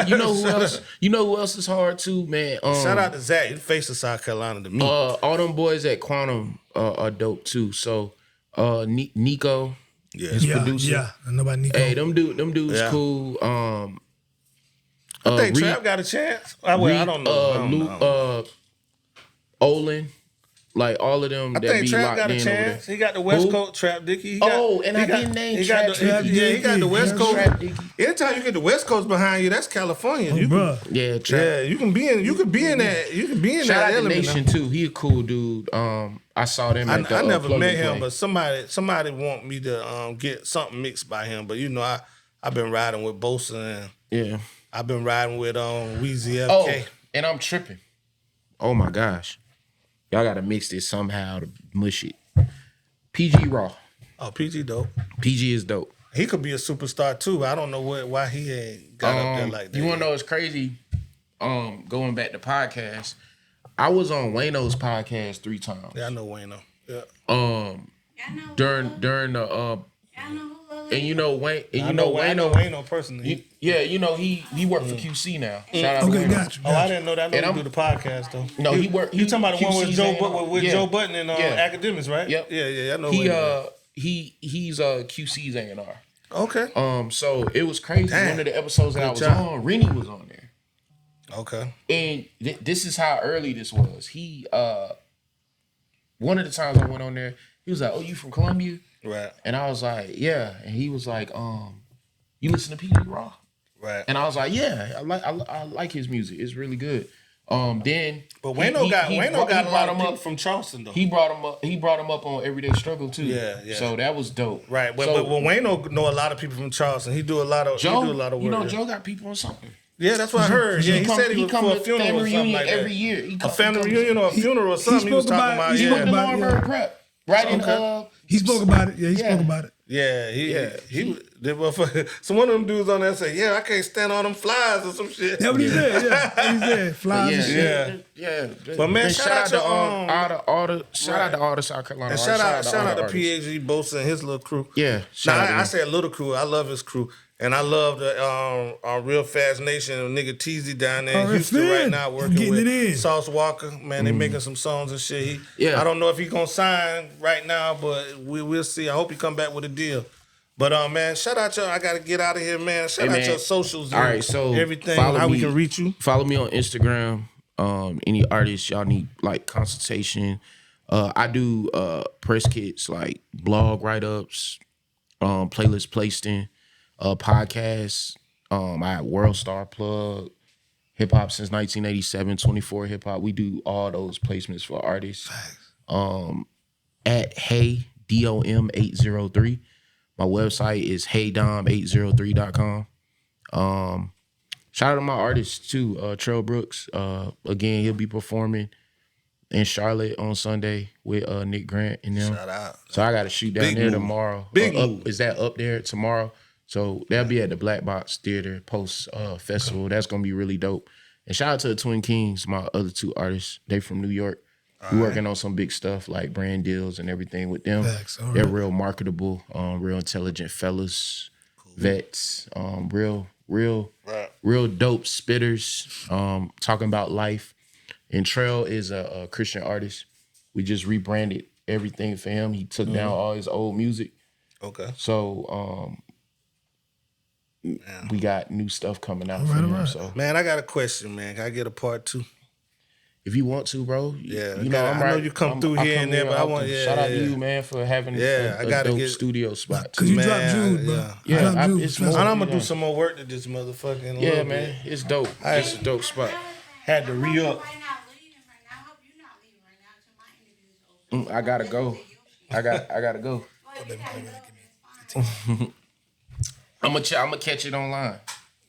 you know who else? You know who else is hard too, man? Shout out to Zach. He the face of South Carolina to me. All them boys at Quantum are dope too. So, Nico, his producer. Yeah, I know about Nico. Hey, them dudes cool. I think Trap got a chance. I don't know. Olin. Like all of them I that think be Trap locked got a in chance. over there. He got the West Coast Trap Dicky. And I didn't name Trap Dicky. He got the West Coast. Trap Dicky. Anytime you get the West Coast behind you, that's California. You can be in that. You can be in Shout that out to element. Nation too. He a cool dude. I saw them. At the, I never Plug met and him, Play. but somebody want me to get something mixed by him. But you know, I've been riding with Bosa and I've been riding with Weezy FK. Oh, and I'm tripping. Oh my gosh. Y'all gotta mix this somehow to mush it. PG Raw. Oh, PG dope. PG is dope. He could be a superstar too. I don't know why he ain't got up there like that. You wanna know what's crazy? Going back to podcasts, I was on Wayno's podcast 3 times. Yeah, I know Wayno. Yeah. During the and you know Wayne, and you know Wayno personally. He worked for QC now. Shout out to Okay, Wayno. got you. Oh, I didn't know that. I know he do the podcast though. No, he worked. You talking about the one with QC's Joe Button and Academics, right? Yep. Yeah. I know. He's QC's A&R. Okay. So it was crazy. Damn. One of the episodes that I was job. on, Rennie was on there. Okay. And this is how early this was. He one of the times I went on there, he was like, "Oh, you from Columbia?" Right. And I was like, "Yeah." And he was like, "You listen to PG Raw?" Right. And I was like, "Yeah, I like his music. It's really good." Then, but Wayno got a lot of people from Charleston though. He brought him up on Everyday Struggle too. Yeah. So that was dope. Right. But Wayno know a lot of people from Charleston. He do a lot of work. You know, Joe got people on something. Yeah, that's what I heard. Yeah, he said he was come for a to funeral family or something reunion like that. every year. A family reunion or a funeral or something. He was talking about. He went to Lawrenceburg Prep. Right in He spoke about it. Yeah, he spoke about it. Yeah, he so one of them dudes on there say, "Yeah, I can't stand all them flies or some shit." That's what he said. Yeah, he said flies and shit. Yeah. But man, shout out to all the South Carolina. And shout out to PhD Bosa and his little crew. Yeah. I said little crew. I love his crew. And I love the Real Fast Nation nigga Teasy down there in Houston right now working with Sauce Walker. Man, they making some songs and shit. I don't know if he gonna sign right now, but we'll see. I hope he come back with a deal. But man, shout out y'all. I gotta get out of here, man. Shout out your socials. All right, so everything, how we can reach you. Follow me on Instagram. Any artists y'all need like consultation. I do press kits like blog write-ups, playlist placing. Podcasts. I have World Star Plug, Hip Hop since 1987, 24 Hip Hop. We do all those placements for artists. At Hey DOM 803. My website is heydom803.com. Shout out to my artists too. Trell Brooks. Again, he'll be performing in Charlotte on Sunday with Nick Grant and them. Shout out. So I got to shoot down there tomorrow. Is that up there tomorrow? So they'll be at the Black Box Theater post festival. That's gonna be really dope. And shout out to the Twin Kings, my other 2 artists. They from New York. We're working on some big stuff like brand deals and everything with them. They're real marketable, real intelligent fellas, vets, real dope spitters, talking about life. And Trell is a Christian artist. We just rebranded everything for him. He took down all his old music. Okay. So we got new stuff coming out for him. So man, I got a question, man. Can I get a part 2? if you want to, bro. Yeah, you know, I know you come through here and there, but I want shout out to you, man, for having a dope studio spot. Cause you dropped Jude, bro. Yeah, I'm gonna do some more work to this motherfucking. Yeah, man, it's dope. It's a dope spot. Had to re-up. I gotta go. I gotta go. I'm gonna catch it online.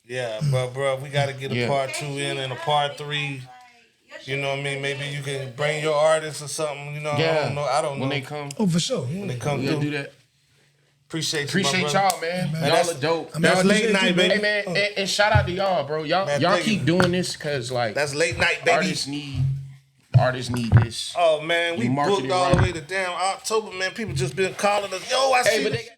Yeah, bro, we gotta get a part 2 in and a part 3. You know what I mean? Maybe you can bring your artists or something. You know, Yeah. I don't know. When they come, Oh, for sure. When they come we through. gotta do that. Appreciate Appreciate y'all, y'all, man. Man, Y'all that's- are dope. That's I late appreciate night, you, baby. Hey man, and shout out to y'all, bro. Y'all Man, y'all thank keep you. doing this because like That's late night, baby. artists need this. Oh man, we You market booked it all the right. way to damn October, man. People just been calling us. Yo, I Hey, see. but they